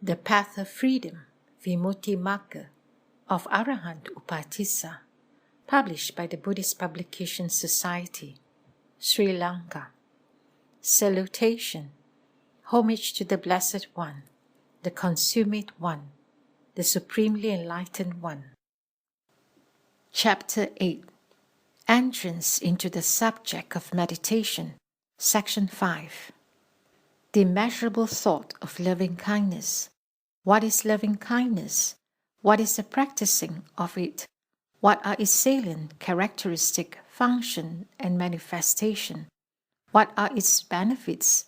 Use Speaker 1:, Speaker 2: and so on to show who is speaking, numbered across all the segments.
Speaker 1: The Path of Freedom, Vimutti Magga, of Arahant Upatissa, published by the Buddhist Publication Society, Sri Lanka. Salutation, homage to the Blessed One, the Consummate One, the Supremely Enlightened One. Chapter 8, Entrance into the Subject of Meditation, Section 5. The immeasurable thought of loving-kindness. What is loving-kindness? What is the practicing of it? What are its salient characteristic, function, and manifestation? What are its benefits?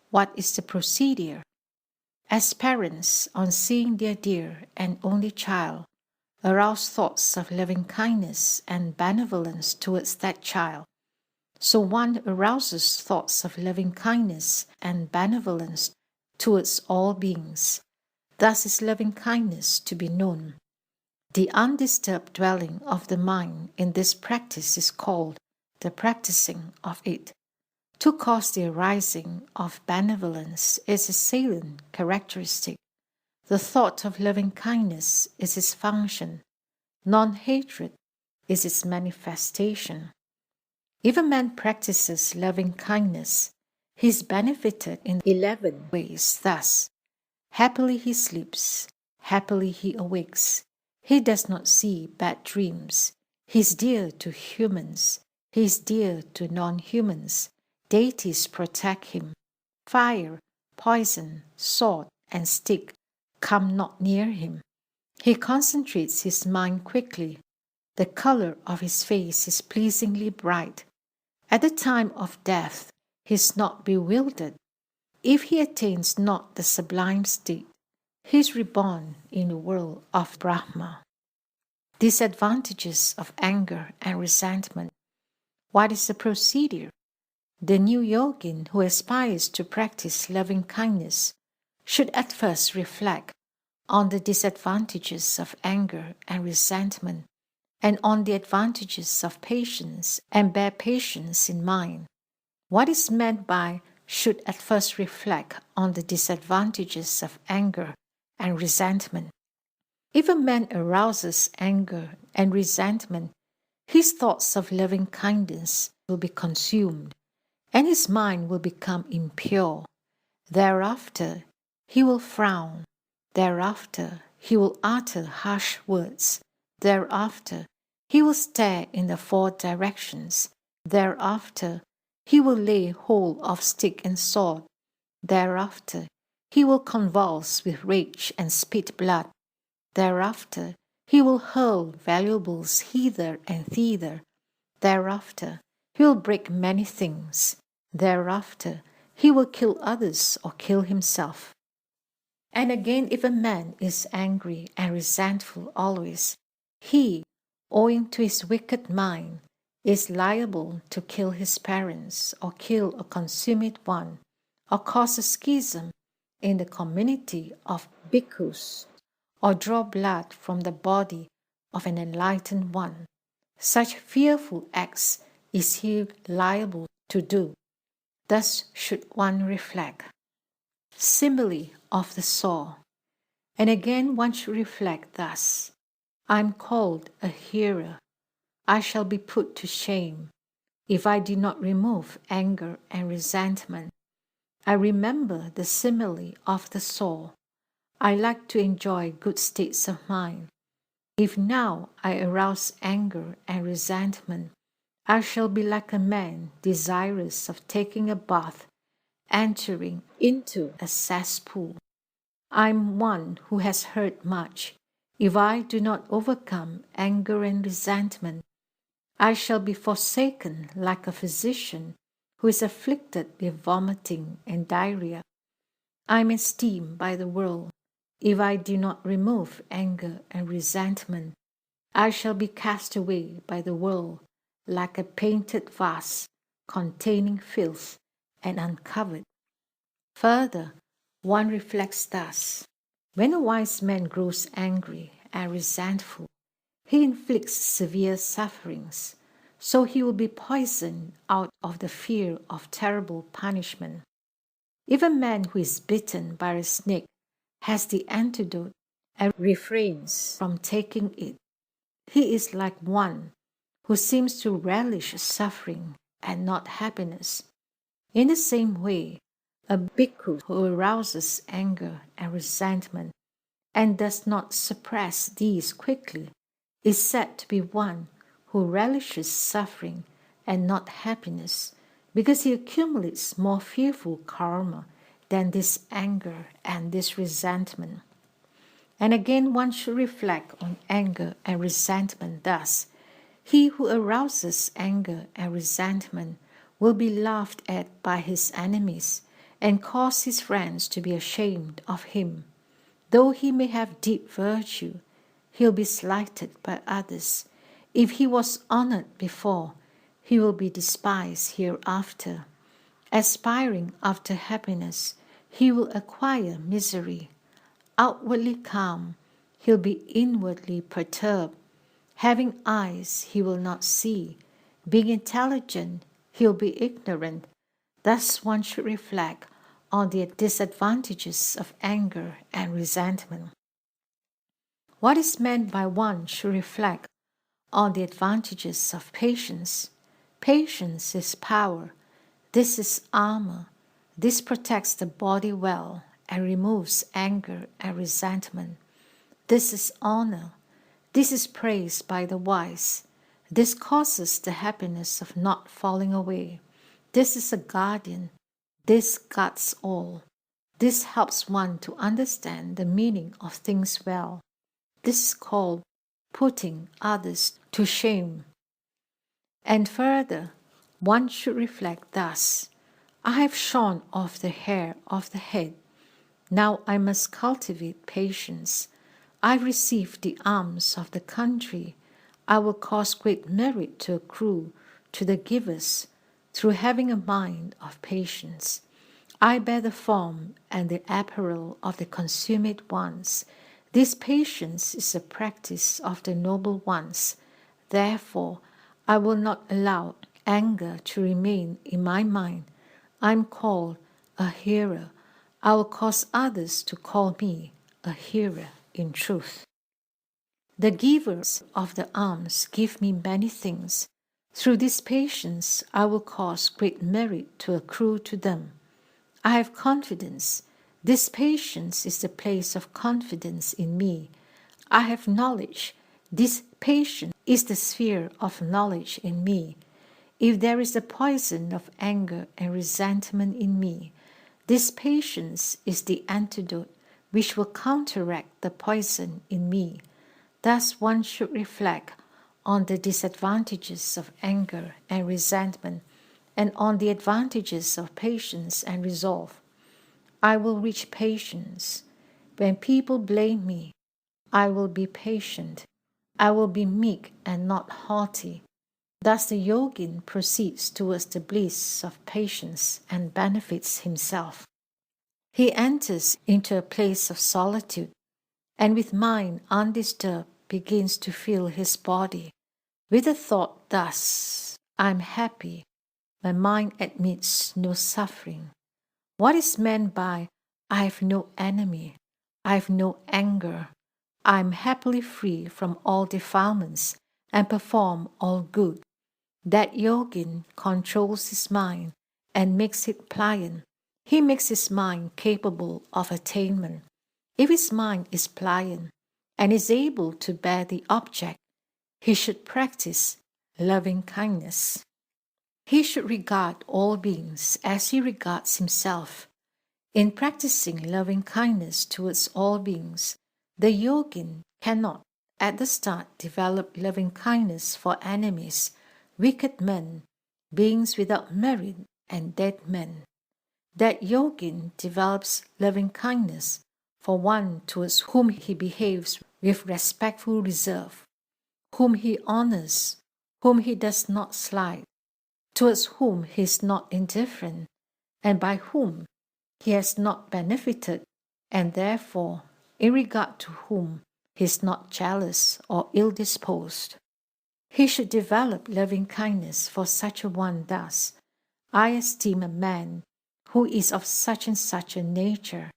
Speaker 1: What is the procedure? As parents, on seeing their dear and only child, arouse thoughts of loving-kindness and benevolence towards that child, so one arouses thoughts of loving-kindness and benevolence towards all beings. Thus is loving-kindness to be known. The undisturbed dwelling of the mind in this practice is called the practicing of it. To cause the arising of benevolence is a salient characteristic. The thought of loving-kindness is its function. Non-hatred is its manifestation. If a man practices loving-kindness, he is benefited in 11 ways thus. Happily he sleeps, happily he awakes. He does not see bad dreams. He is dear to humans. He is dear to non-humans. Deities protect him. Fire, poison, sword, and stick come not near him. He concentrates his mind quickly. The color of his face is pleasingly bright. At the time of death, he is not bewildered. If he attains not the sublime state, he is reborn in the world of Brahma. Disadvantages of anger and resentment. What is the procedure? The new yogin who aspires to practice loving-kindness should at first reflect on the disadvantages of anger and resentment, and on the advantages of patience, and bear patience in mind. What is meant by should at first reflect on the disadvantages of anger and resentment? If a man arouses anger and resentment, his thoughts of loving kindness will be consumed, and his mind will become impure. Thereafter, he will frown. Thereafter, he will utter harsh words. Thereafter, he will stare in the 4 directions. Thereafter, he will lay hold of stick and sword. Thereafter, he will convulse with rage and spit blood. Thereafter, he will hurl valuables hither and thither. Thereafter, he will break many things. Thereafter, he will kill others or kill himself. And again, if a man is angry and resentful always, he, owing to his wicked mind, is liable to kill his parents, or kill a consummate one, or cause a schism in the community of bhikkhus, or draw blood from the body of an enlightened one. Such fearful acts is he liable to do. Thus should one reflect. Simile of the saw. And again one should reflect thus. I am called a hearer. I shall be put to shame if I do not remove anger and resentment. I remember the simile of the saw. I like to enjoy good states of mind. If now I arouse anger and resentment, I shall be like a man desirous of taking a bath, entering into a cesspool. I am one who has heard much. If I do not overcome anger and resentment, I shall be forsaken like a physician who is afflicted with vomiting and diarrhea. I am esteemed by the world. If I do not remove anger and resentment, I shall be cast away by the world like a painted vase containing filth and uncovered. Further, one reflects thus. When a wise man grows angry and resentful, he inflicts severe sufferings, so he will be poisoned out of the fear of terrible punishment. If a man who is bitten by a snake has the antidote and refrains from taking it. He is like one who seems to relish suffering and not happiness. In the same way, a bhikkhu who arouses anger and resentment and does not suppress these quickly is said to be one who relishes suffering and not happiness, because he accumulates more fearful karma than this anger and this resentment. And again, one should reflect on anger and resentment thus: he who arouses anger and resentment will be laughed at by his enemies and cause his friends to be ashamed of him. Though he may have deep virtue, he'll be slighted by others. If he was honored before, he will be despised hereafter. Aspiring after happiness, he will acquire misery. Outwardly calm, he'll be inwardly perturbed. Having eyes, he will not see. Being intelligent, he'll be ignorant. Thus one should reflect on the disadvantages of anger and resentment. What is meant by one should reflect on the advantages of patience? Patience is power. This is armor. This protects the body well and removes anger and resentment. This is honor. This is praised by the wise. This causes the happiness of not falling away. This is a guardian. This guards all. This helps one to understand the meaning of things well. This is called putting others to shame. And further, one should reflect thus: I have shorn off the hair of the head. Now I must cultivate patience. I received the alms of the country. I will cause great merit to accrue to the givers through having a mind of patience. I bear the form and the apparel of the consummate ones. This patience is a practice of the noble ones. Therefore, I will not allow anger to remain in my mind. I am called a hearer. I will cause others to call me a hearer in truth. The givers of the alms give me many things. Through this patience, I will cause great merit to accrue to them. I have confidence. This patience is the place of confidence in me. I have knowledge. This patience is the sphere of knowledge in me. If there is the poison of anger and resentment in me, this patience is the antidote which will counteract the poison in me. Thus one should reflect on the disadvantages of anger and resentment and on the advantages of patience and resolve. I will reach patience. When people blame me, I will be patient. I will be meek and not haughty. Thus the yogin proceeds towards the bliss of patience and benefits himself. He enters into a place of solitude and with mind undisturbed begins to feel his body. With a thought thus: I am happy. My mind admits no suffering. What is meant by I have no enemy, I have no anger, I am happily free from all defilements and perform all good? That yogin controls his mind and makes it pliant. He makes his mind capable of attainment. If his mind is pliant and is able to bear the object, he should practice loving kindness. He should regard all beings as he regards himself. In practicing loving kindness towards all beings, the yogin cannot at the start develop loving kindness for enemies, wicked men, beings without merit, and dead men. That yogin develops loving kindness for one towards whom he behaves with respectful reserve, whom he honors, whom he does not slight, towards whom he is not indifferent, and by whom he has not benefited, and therefore, in regard to whom he is not jealous or ill-disposed. He should develop loving kindness for such a one thus: I esteem a man who is of such and such a nature,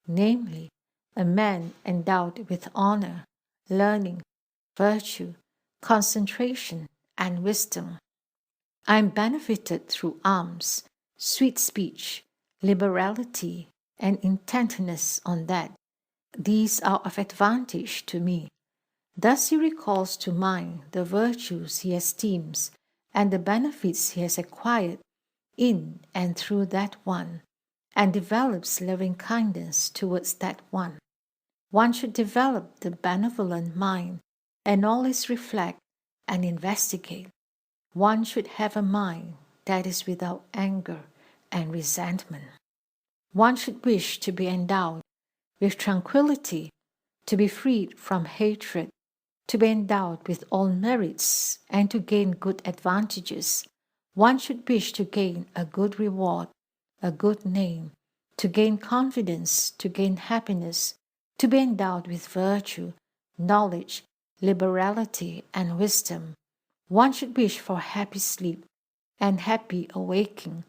Speaker 1: namely, a man endowed with honor, learning, virtue, concentration, and wisdom. I am benefited through alms, sweet speech, liberality, and intentness on that. These are of advantage to me. Thus he recalls to mind the virtues he esteems and the benefits he has acquired in and through that one, and develops loving kindness towards that one. One should develop the benevolent mind and always reflect and investigate. One should have a mind that is without anger and resentment. One should wish to be endowed with tranquility, to be freed from hatred, to be endowed with all merits, and to gain good advantages. One should wish to gain a good reward, a good name, to gain confidence, to gain happiness, to be endowed with virtue, knowledge, liberality, and wisdom. One should wish for happy sleep and happy awaking.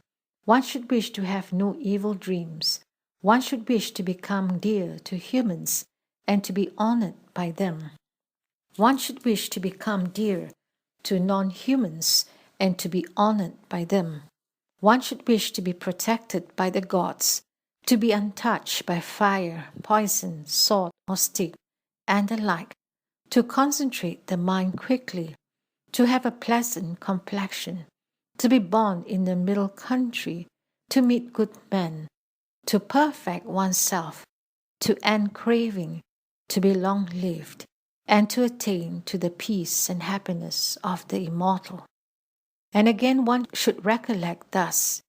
Speaker 1: One should wish to have no evil dreams. One should wish to become dear to humans and to be honored by them. One should wish to become dear to non-humans and to be honored by them. One should wish to be protected by the gods, to be untouched by fire, poison, sword, or stick, and the like, to concentrate the mind quickly, to have a pleasant complexion, to be born in the middle country, to meet good men, to perfect oneself, to end craving, to be long-lived, and to attain to the peace and happiness of the immortal. And again one should recollect thus,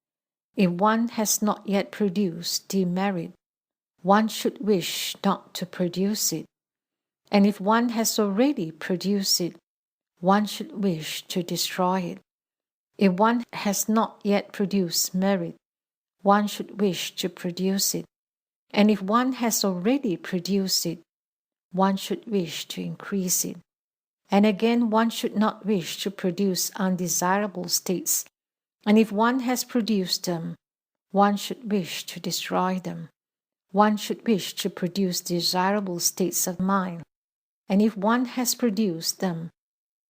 Speaker 1: if one has not yet produced demerit, one should wish not to produce it. And if one has already produced it, one should wish to destroy it. If one has not yet produced merit, one should wish to produce it. And if one has already produced it, one should wish to increase it. And again, one should not wish to produce undesirable states. And if one has produced them, one should wish to destroy them. One should wish to produce desirable states of mind. And if one has produced them,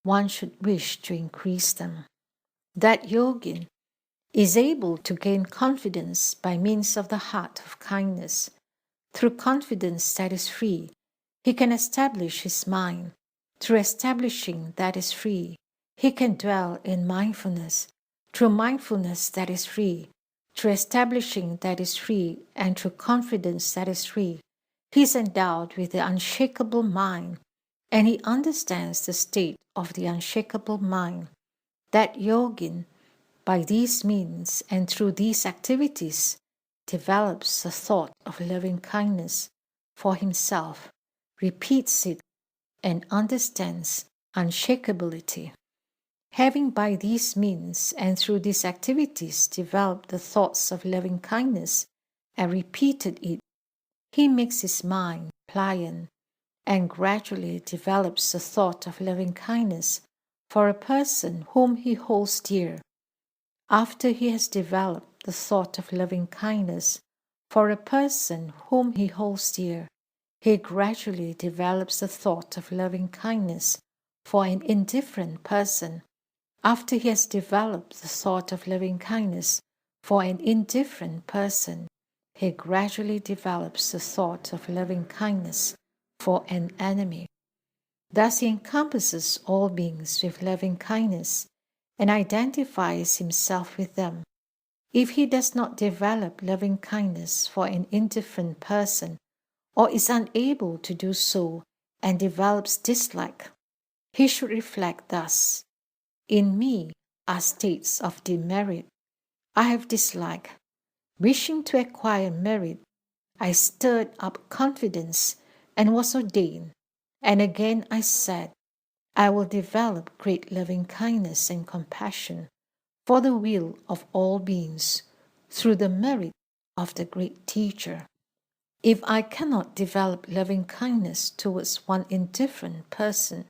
Speaker 1: one should wish to increase them. That yogin is able to gain confidence by means of the heart of kindness. Through confidence that is free, he can establish his mind. Through establishing that is free, he can dwell in mindfulness. Through mindfulness that is free, through establishing that is free, and through confidence that is free, he is endowed with the unshakable mind, and he understands the state of the unshakable mind. That yogin, by these means and through these activities, develops the thought of loving kindness for himself, repeats it, and understands unshakability. Having by these means and through these activities developed the thoughts of loving kindness and repeated it, he makes his mind pliant and gradually develops the thought of loving kindness for a person whom he holds dear. After he has developed the thought of loving kindness for a person whom he holds dear, he gradually develops the thought of loving kindness for an indifferent person. After he has developed the thought of loving kindness for an indifferent person, he gradually develops the thought of loving kindness for an enemy. Thus he encompasses all beings with loving kindness and identifies himself with them. If he does not develop loving kindness for an indifferent person, or is unable to do so and develops dislike, he should reflect thus: in me are states of demerit. I have dislike. Wishing to acquire merit, I stirred up confidence and was ordained. And again I said, I will develop great loving kindness and compassion for the will of all beings through the merit of the great teacher. If I cannot develop loving kindness towards one indifferent person,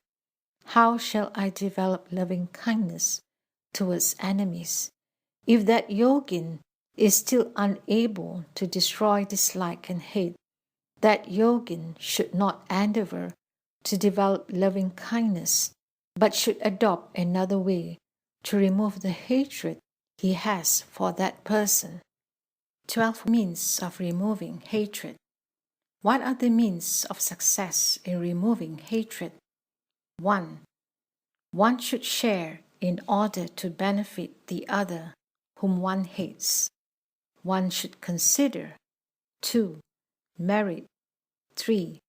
Speaker 1: how shall I develop loving kindness towards enemies? If that yogin is still unable to destroy dislike and hate, That yogin should not endeavor to develop loving kindness, but should adopt another way to remove the hatred he has for that person. 12 means of removing hatred. What are the means of success in removing hatred? 1. One should share in order to benefit the other whom one hates. One should consider. 2. Merit. 3.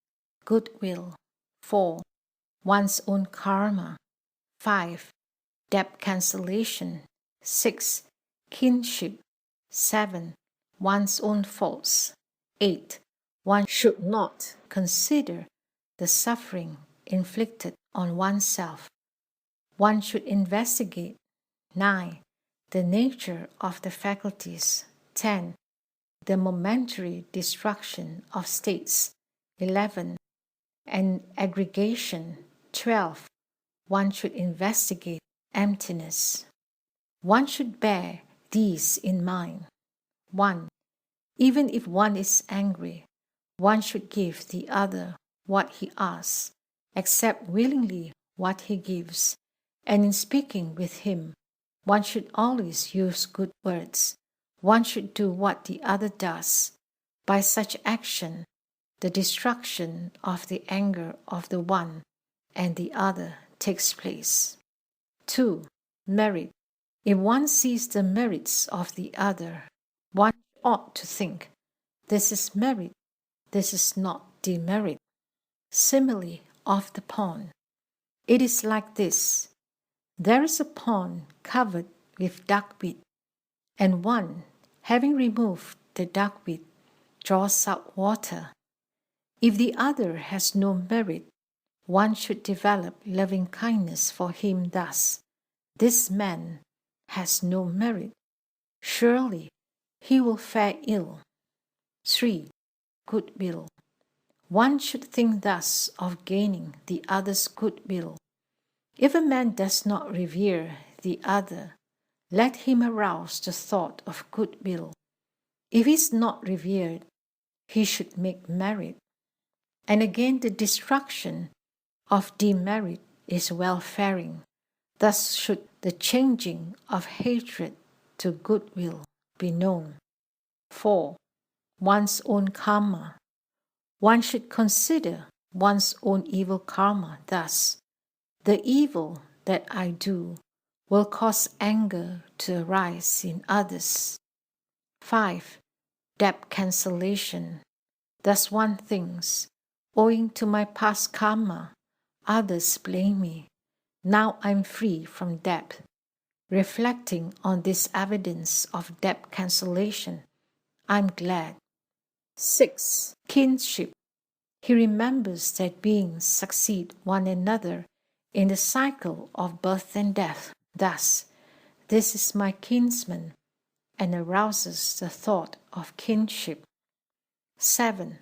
Speaker 1: Goodwill. 4. One's own karma. 5. Debt cancellation. 6. Kinship. 7. One's own faults. 8. One should not consider the suffering inflicted on oneself. One should investigate. 9. The nature of the faculties. 10. The momentary destruction of states. 11. An aggregation. 12. One should investigate emptiness. One should bear these in mind. 1. Even if one is angry, one should give the other what he asks, accept willingly what he gives, and in speaking with him, one should always use good words. One should do what the other does. By such action, the destruction of the anger of the one and the other takes place. 2. Merit. If one sees the merits of the other, one ought to think, this is merit, this is not demerit. Simile of the pond. It is like this. There is a pond covered with duckweed, and one, having removed the duckweed, draws out water. If the other has no merit, one should develop loving kindness for him thus. This man has no merit. Surely he will fare ill. 3. Goodwill. One should think thus of gaining the other's goodwill. If a man does not revere the other, let him arouse the thought of goodwill. If he is not revered, he should make merit. And again, the destruction of demerit is welfaring. Thus should the changing of hatred to goodwill be known. 4. One's own karma. One should consider one's own evil karma thus. The evil that I do will cause anger to arise in others. 5. Debt cancellation. Thus one thinks, owing to my past karma, others blame me. Now I'm free from debt. Reflecting on this evidence of debt cancellation, I'm glad. 6. Kinship. He remembers that beings succeed one another in the cycle of birth and death. Thus, this is my kinsman, and arouses the thought of kinship. 7.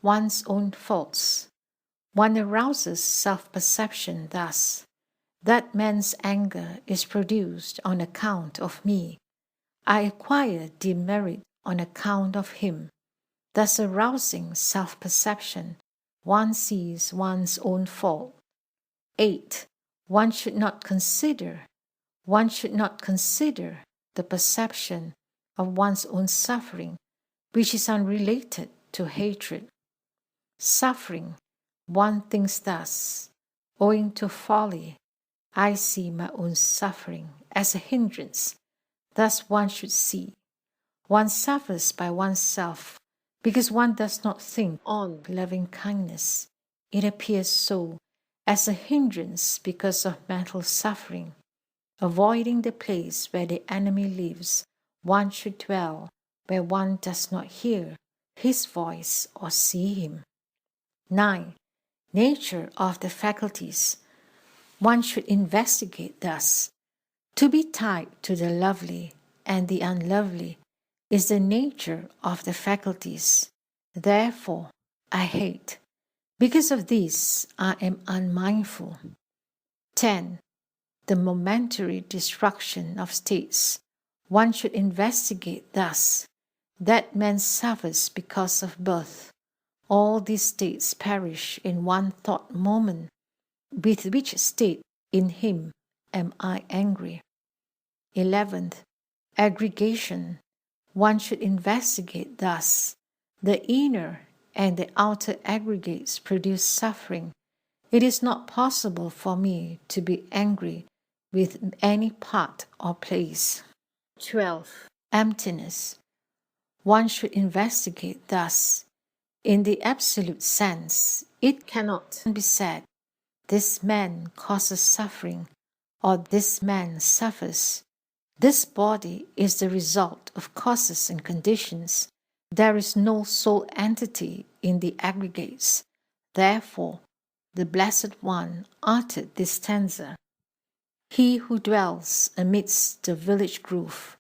Speaker 1: One's own faults. One arouses self-perception thus. That man's anger is produced on account of me. I acquire demerit on account of him. Thus arousing self-perception, one sees one's own fault. 8. One should not consider the perception of one's own suffering, which is unrelated to hatred. Suffering, one thinks thus, owing to folly, I see my own suffering as a hindrance. Thus one should see. One suffers by oneself because one does not think on loving kindness. It appears so as a hindrance because of mental suffering. Avoiding the place where the enemy lives, one should dwell where one does not hear his voice or see him. 9. Nature of the faculties. One should investigate thus. To be tied to the lovely and the unlovely is the nature of the faculties. Therefore, I hate. Because of this, I am unmindful. 10. The momentary destruction of states. One should investigate thus. That man suffers because of birth. all these states perish in one thought moment. With which state in him am I angry? 11th, aggregation. One should investigate thus. The inner and the outer aggregates produce suffering. It is not possible for me to be angry with any part or place. 12. Emptiness. One should investigate thus. In the absolute sense, it cannot be said, this man causes suffering, or this man suffers. This body is the result of causes and conditions. There is no sole entity in the aggregates. Therefore, the Blessed One uttered this stanza. He who dwells amidst the village grove,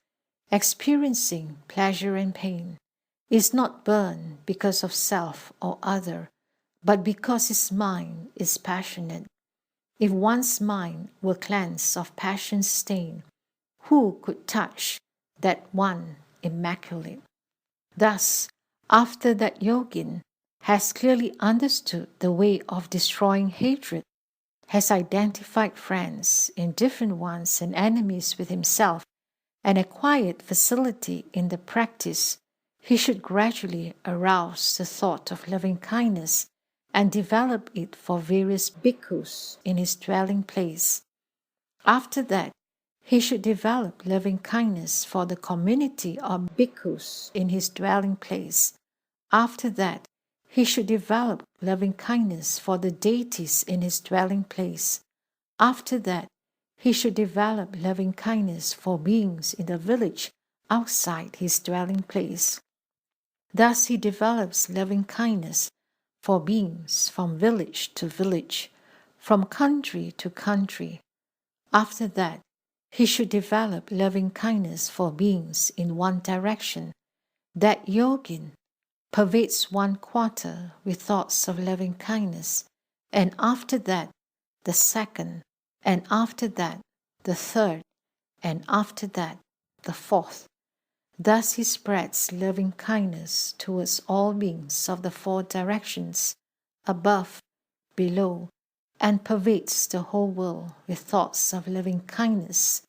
Speaker 1: experiencing pleasure and pain, is not burned because of self or other, but because his mind is passionate. If one's mind were cleansed of passion's stain, who could touch that one immaculate? Thus, after that yogin has clearly understood the way of destroying hatred, has identified friends, indifferent ones, and enemies with himself, and acquired facility in the practice, he should gradually arouse the thought of loving kindness and develop it for various bhikkhus in his dwelling place. After that, he should develop loving kindness for the community of bhikkhus in his dwelling place. After that, he should develop loving kindness for the deities in his dwelling place. After that, he should develop loving kindness for beings in the village outside his dwelling place. Thus he develops loving kindness for beings from village to village, from country to country. After that, he should develop loving kindness for beings in one direction. That yogin pervades one quarter with thoughts of loving kindness, and after that, the second, and after that, the third, and after that, the fourth. Thus he spreads loving kindness towards all beings of the four directions, above, below, and pervades the whole world with thoughts of loving kindness,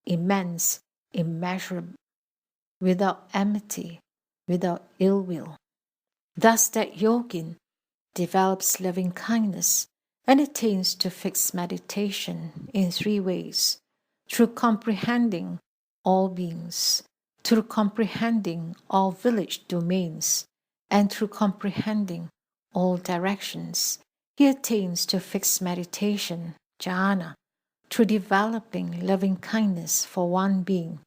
Speaker 1: immense, immeasurable, without enmity, without ill will. Thus that yogin develops loving kindness and attains to fixed meditation in three ways: through comprehending all beings, through comprehending all village domains, and through comprehending all directions. He attains to fixed meditation, jhana, through developing loving kindness for one being,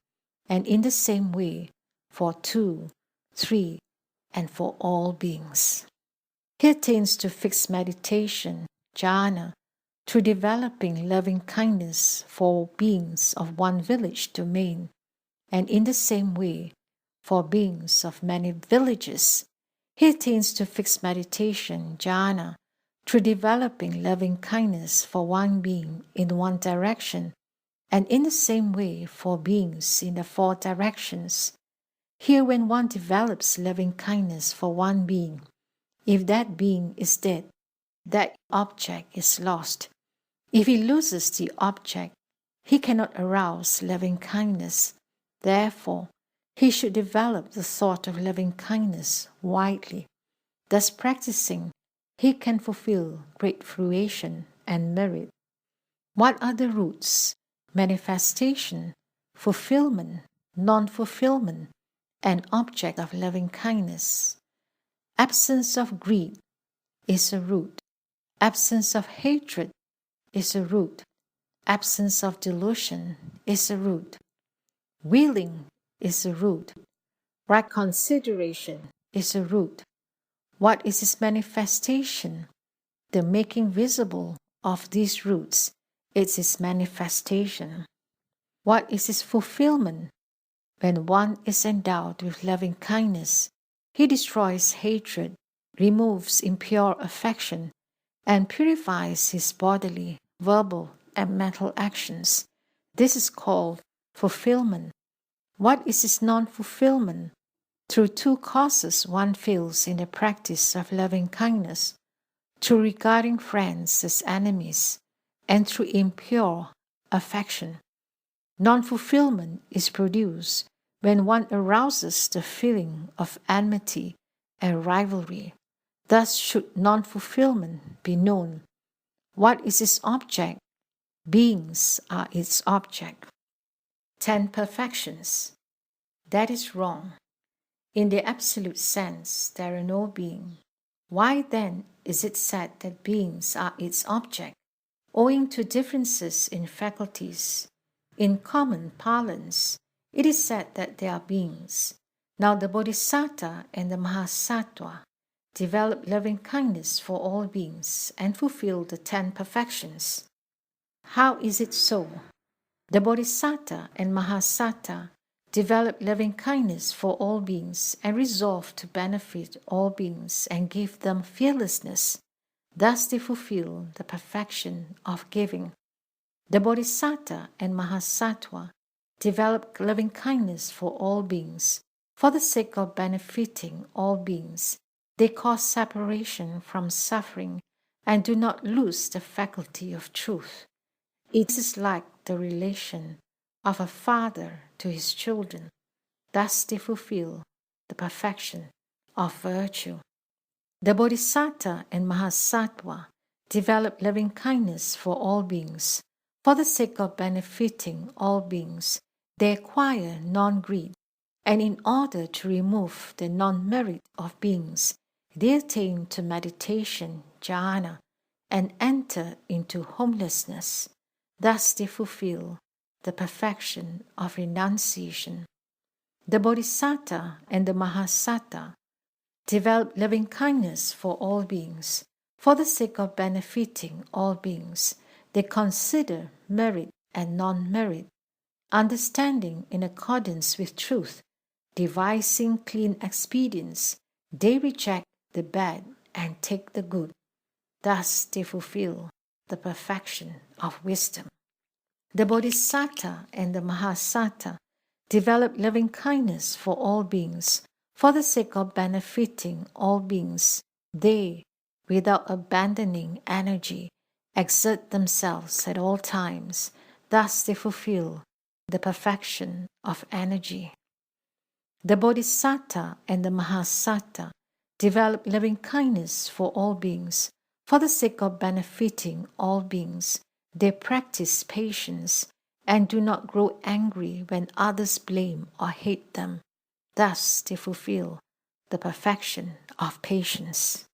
Speaker 1: and in the same way for two, three, and for all beings. He attains to fixed meditation, jhana, through developing loving kindness for beings of one village domain, and in the same way for beings of many villages. He attains to fixed meditation, jhana, through developing loving kindness for one being in one direction, and in the same way for beings in the four directions. Here, when one develops loving kindness for one being, if that being is dead, that object is lost. If he loses the object, he cannot arouse loving kindness. Therefore, he should develop the thought of loving kindness widely. Thus practicing, he can fulfill great fruition and merit. What are the roots? Manifestation, fulfillment, non-fulfillment, and object of loving kindness. Absence of greed is a root. Absence of hatred is a root. Absence of delusion is a root. Willing is a root. Right consideration is a root. What is its manifestation? The making visible of these roots is its manifestation. What is its fulfillment? When one is endowed with loving kindness, he destroys hatred, removes impure affection, and purifies his bodily, verbal, and mental actions. This is called fulfillment. What is its non-fulfillment? Through two causes one fails in the practice of loving kindness, through regarding friends as enemies, and through impure affection. Non-fulfillment is produced when one arouses the feeling of enmity and rivalry. Thus should non-fulfillment be known. What is its object? Beings are its object. 10 perfections. That is wrong. In the absolute sense, there are no beings. Why then is it said that beings are its object? Owing to differences in faculties. In common parlance, it is said that they are beings. Now the Bodhisattva and the Mahasattva develop loving kindness for all beings and fulfill the 10 perfections. How is it so? The Bodhisattva and Mahasattva develop loving kindness for all beings and resolve to benefit all beings and give them fearlessness. Thus they fulfill the perfection of giving. The Bodhisattva and Mahasattva develop loving kindness for all beings. For the sake of benefiting all beings, they cause separation from suffering and do not lose the faculty of truth. It is like the relation of a father to his children. Thus they fulfill the perfection of virtue. The Bodhisattva and Mahasattva develop loving kindness for all beings. For the sake of benefiting all beings, they acquire non-greed, and in order to remove the non-merit of beings, they attain to meditation, jhana, and enter into homelessness. Thus they fulfill the perfection of renunciation. The Bodhisattva and the Mahasattva develop loving kindness for all beings. For the sake of benefiting all beings, they consider merit and non-merit, understanding in accordance with truth, devising clean expedients. They reject the bad and take the good. Thus they fulfill the perfection of wisdom. The Bodhisattva and the Mahasattva develop loving kindness for all beings. For the sake of benefiting all beings, they, without abandoning energy, exert themselves at all times. Thus they fulfill the perfection of energy. The Bodhisattva and the Mahasattva develop loving kindness for all beings. For the sake of benefiting all beings, they practice patience and do not grow angry when others blame or hate them. Thus they fulfill the perfection of patience.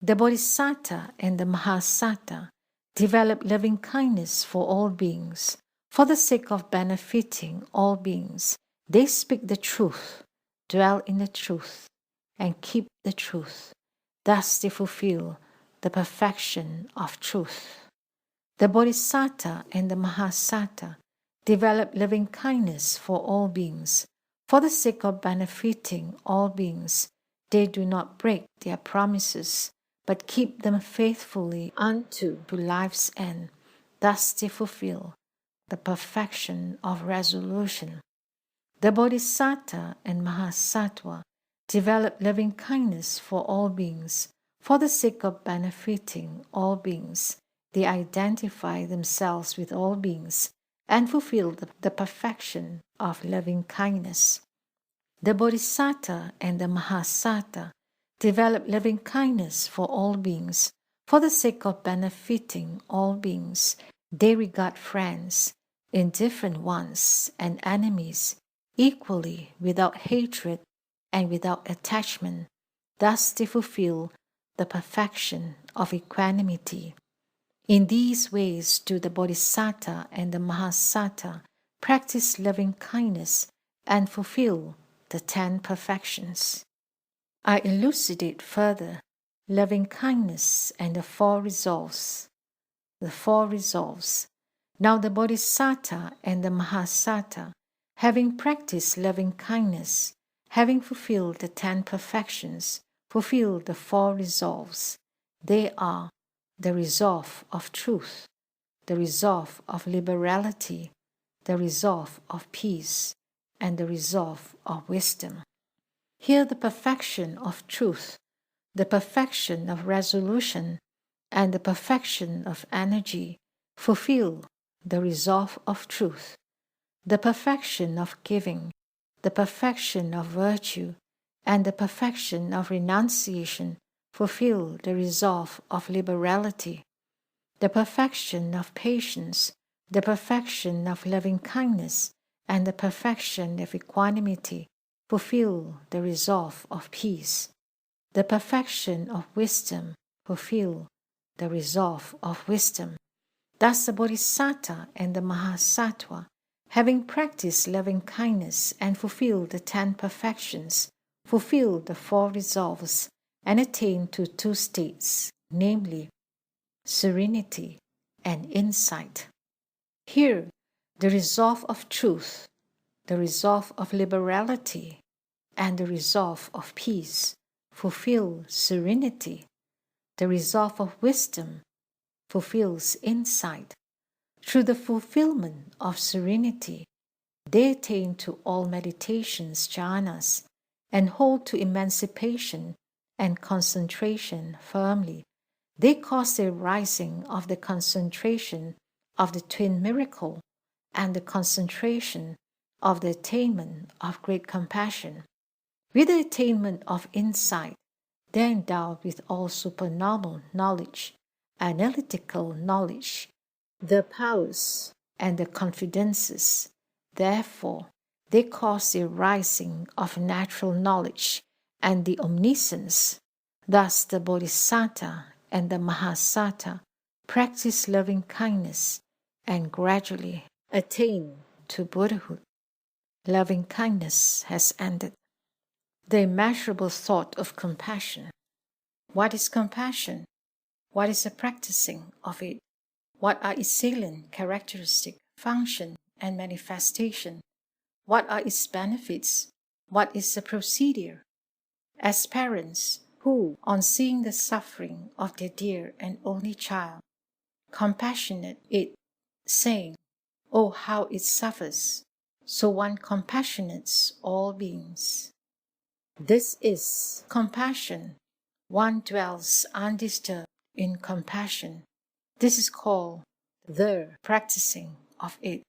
Speaker 1: The Bodhisattva and the Mahasattva develop loving kindness for all beings. For the sake of benefiting all beings, they speak the truth, dwell in the truth, and keep the truth. Thus they fulfill the perfection of truth. The Bodhisattva and the Mahasattva develop loving kindness for all beings. For the sake of benefiting all beings, they do not break their promises, but keep them faithfully unto life's end. Thus they fulfill the perfection of resolution. The Bodhisattva and Mahasattva develop loving kindness for all beings. For the sake of benefiting all beings, they identify themselves with all beings and fulfill the perfection of loving kindness. The Bodhisattva and the Mahasattva develop loving kindness for all beings. For the sake of benefiting all beings, they regard friends, indifferent ones, and enemies equally without hatred and without attachment. Thus they fulfill the perfection of equanimity. In these ways do the Bodhisattva and the Mahasattva practice loving kindness and fulfill the 10 perfections. I elucidate further loving kindness and the 4 resolves. The 4 resolves. Now the Bodhisattva and the Mahasattva, having practiced loving kindness, having fulfilled the 10 perfections, fulfill the 4 resolves. They are the resolve of truth, the resolve of liberality, the resolve of peace, and the resolve of wisdom. Here the perfection of truth, the perfection of resolution, and the perfection of energy fulfill the resolve of truth. The perfection of giving, the perfection of virtue, and the perfection of renunciation fulfill the resolve of liberality. The perfection of patience, the perfection of loving-kindness, and the perfection of equanimity fulfill the resolve of peace. The perfection of wisdom fulfill the resolve of wisdom. Thus the Bodhisattva and the Mahasattva, having practiced loving-kindness and fulfilled the 10 perfections, fulfill the 4 resolves and attain to 2 states, namely, serenity and insight. Here, the resolve of truth, the resolve of liberality, and the resolve of peace fulfill serenity. The resolve of wisdom fulfills insight. Through the fulfillment of serenity, they attain to all meditations jhanas and hold to emancipation and concentration firmly. They cause the rising of the concentration of the twin miracle and the concentration of the attainment of great compassion. With the attainment of insight, they are endowed with all supernormal knowledge, analytical knowledge, the powers, and the confidences. Therefore, they cause the rising of natural knowledge and the omniscience. Thus, the Bodhisattva and the Mahasattva practice loving kindness and gradually attain to Buddhahood. Loving kindness has ended. The immeasurable thought of compassion. What is compassion? What is the practicing of it? What are its salient characteristic, function, and manifestation? What are its benefits? What is the procedure? As parents who, on seeing the suffering of their dear and only child, compassionate it, saying, "Oh, how it suffers," so one compassionates all beings. This is compassion. One dwells undisturbed in compassion. This is called the practicing of it.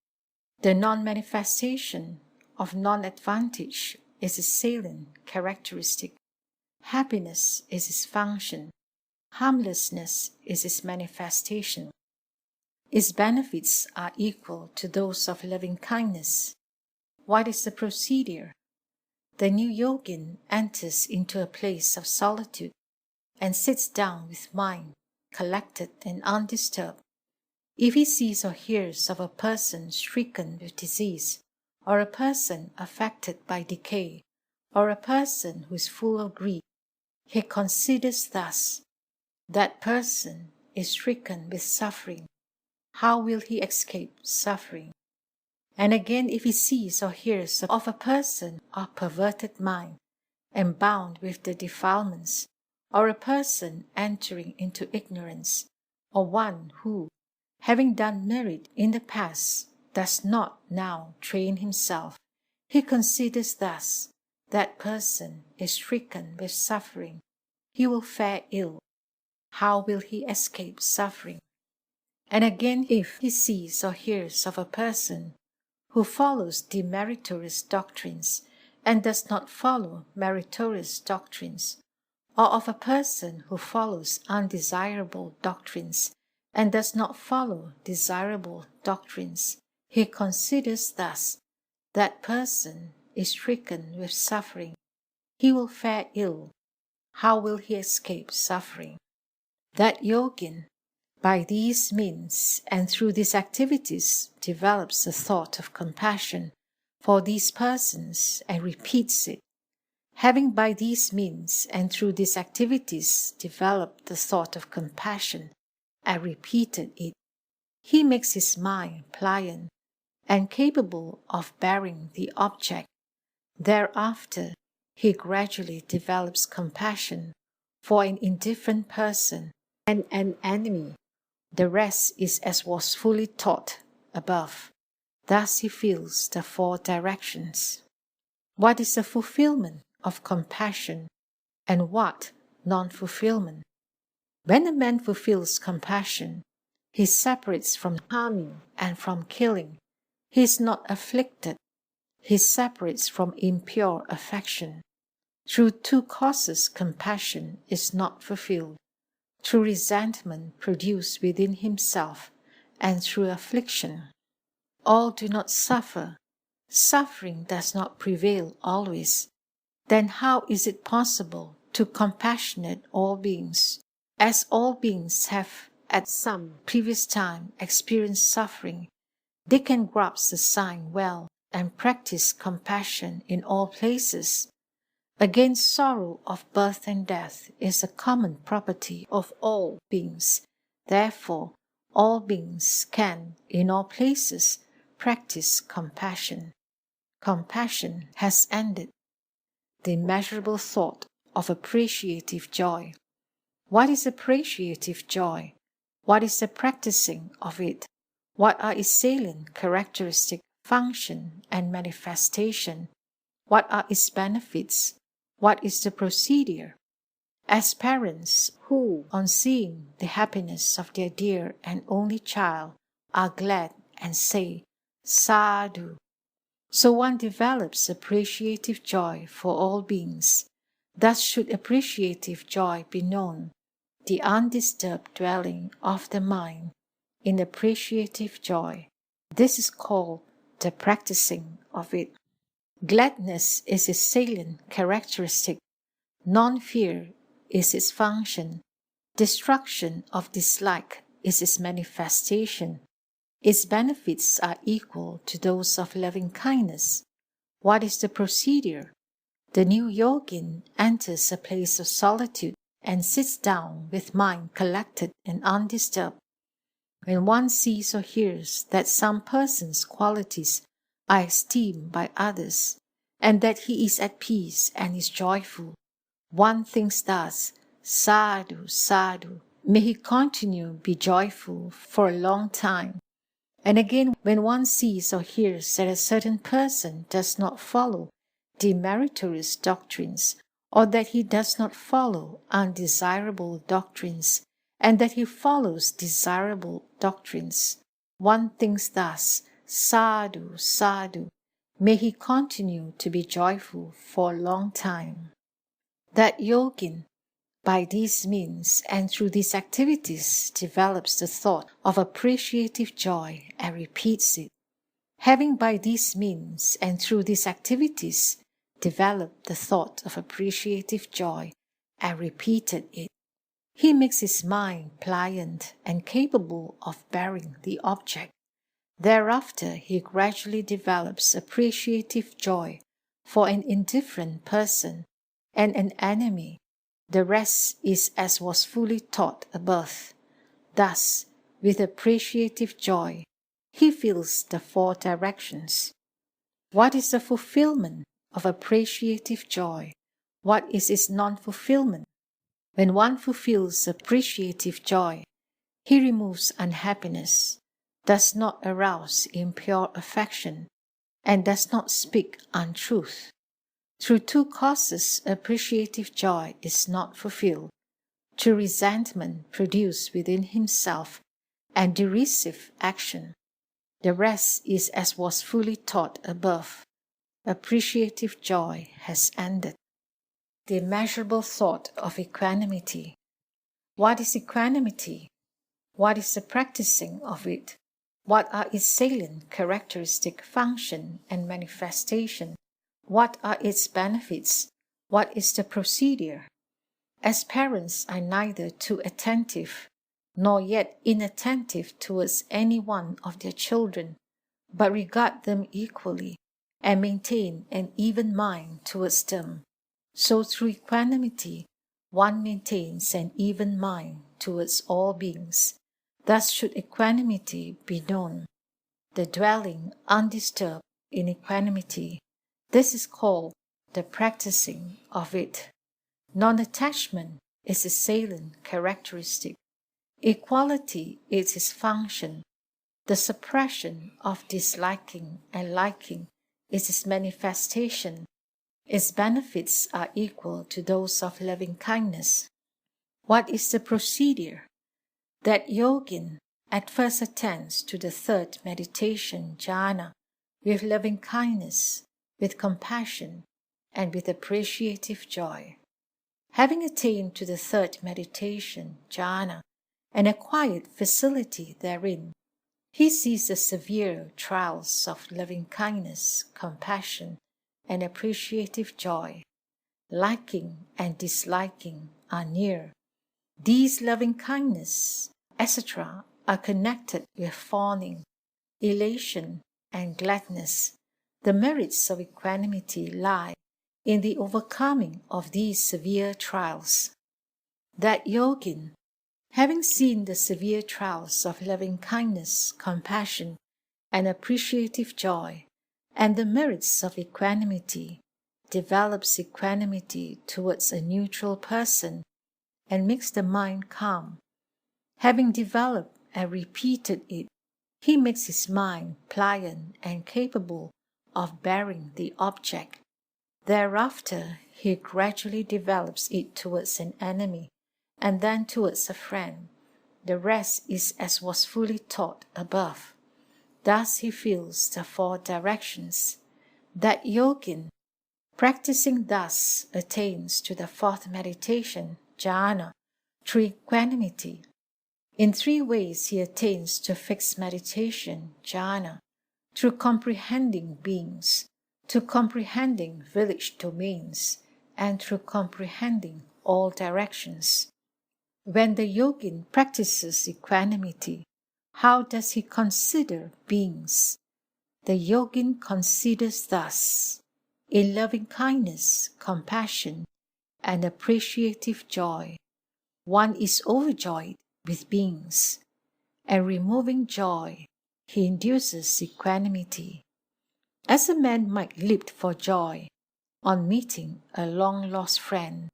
Speaker 1: The non-manifestation of non-advantage is its salient characteristic. Happiness is its function. Harmlessness is its manifestation. Its benefits are equal to those of loving-kindness. What is the procedure? The new yogin enters into a place of solitude and sits down with mind collected and undisturbed. If he sees or hears of a person stricken with disease, or a person affected by decay, or a person who is full of grief, he considers thus, that person is stricken with suffering. How will he escape suffering? And again, if he sees or hears of a person of perverted mind and bound with the defilements, or a person entering into ignorance, or one who, having done merit in the past, does not now train himself, he considers thus, that person is stricken with suffering. He will fare ill. How will he escape suffering? And again, if he sees or hears of a person who follows demeritorious doctrines and does not follow meritorious doctrines, or of a person who follows undesirable doctrines and does not follow desirable doctrines, he considers thus, that person is stricken with suffering. He will fare ill. How will he escape suffering? That yogin, by these means and through these activities, develops the thought of compassion for these persons and repeats it. Having by these means and through these activities developed the thought of compassion and repeated it, he makes his mind pliant and capable of bearing the object. Thereafter, he gradually develops compassion for an indifferent person and an enemy. The rest is as was fully taught above. Thus he feels the 4 directions. What is the fulfillment of compassion and what non-fulfillment. When a man fulfills compassion, he separates from harming and from killing. He is not afflicted. He separates from impure affection. Through two causes, compassion is not fulfilled. Through resentment produced within himself and through affliction. All do not suffer. Suffering does not prevail always. Then how is it possible to compassionate all beings? As all beings have at some previous time experienced suffering, they can grasp the sign well and practice compassion in all places. Again, sorrow of birth and death is a common property of all beings. Therefore, all beings can, in all places, practice compassion. Compassion has ended. The immeasurable thought of appreciative joy. What is appreciative joy? What is the practicing of it? What are its salient characteristic, function, and manifestation? What are its benefits? What is the procedure? As parents who, on seeing the happiness of their dear and only child, are glad and say, Sadhu. So one develops appreciative joy for all beings. Thus should appreciative joy be known, the undisturbed dwelling of the mind in appreciative joy. This is called the practicing of it. Gladness is its salient characteristic. Non-fear is its function. Destruction of dislike is its manifestation. Its benefits are equal to those of loving kindness. What is the procedure? The new yogin enters a place of solitude and sits down with mind collected and undisturbed. When one sees or hears that some person's qualities are esteemed by others, and that he is at peace and is joyful, one thinks thus, Sadhu, Sadhu, may he continue be joyful for a long time. And again, when one sees or hears that a certain person does not follow demeritorious doctrines, or that he does not follow undesirable doctrines, and that he follows desirable doctrines, one thinks thus, Sadhu, Sadhu, may he continue to be joyful for a long time. That yogin, by these means and through these activities, develops the thought of appreciative joy and repeats it. Having by these means and through these activities developed the thought of appreciative joy and repeated it, he makes his mind pliant and capable of bearing the object. Thereafter, he gradually develops appreciative joy for an indifferent person and an enemy. The rest is as was fully taught above. Thus, with appreciative joy, he feels the four directions. What is the fulfillment of appreciative joy? What is its non-fulfillment? When one fulfills appreciative joy, he removes unhappiness, does not arouse impure affection, and does not speak untruth. Through two causes, appreciative joy is not fulfilled. Through resentment produced within himself and derisive action. The rest is as was fully taught above. Appreciative joy has ended. The immeasurable thought of equanimity. What is equanimity? What is the practicing of it? What are its salient characteristic, function, and manifestation? What are its benefits? What is the procedure? As parents are neither too attentive nor yet inattentive towards any one of their children, but regard them equally and maintain an even mind towards them, so through equanimity one maintains an even mind towards all beings. Thus should equanimity be known, the dwelling undisturbed in equanimity. This is called the practicing of it. Non-attachment is its salient characteristic. Equality is its function. The suppression of disliking and liking is its manifestation. Its benefits are equal to those of loving-kindness. What is the procedure? That yogin at first attends to the third meditation jhana with loving-kindness, with compassion, and with appreciative joy. Having attained to the third meditation jhana and acquired facility therein, he sees the severe trials of loving-kindness, compassion, and appreciative joy. Liking and disliking are near. These loving-kindness, etc., are connected with fawning, elation, and gladness. The merits of equanimity lie in the overcoming of these severe trials. That yogin, having seen the severe trials of loving-kindness, compassion, and appreciative joy, and the merits of equanimity, develops equanimity towards a neutral person and makes the mind calm. Having developed and repeated it, he makes his mind pliant and capable of bearing the object. Thereafter, he gradually develops it towards an enemy, and then towards a friend. The rest is as was fully taught above. Thus he feels the four directions. That yogin, practicing thus, attains to the fourth meditation, jhana, through equanimity. In three ways he attains to fixed meditation, jhana, through comprehending beings, through comprehending village domains, and through comprehending all directions. When the yogin practices equanimity, how does he consider beings? The yogin considers thus: in loving-kindness, compassion, and appreciative joy, one is overjoyed with beings, and removing joy, he induces equanimity. As a man might leap for joy on meeting a long-lost friend,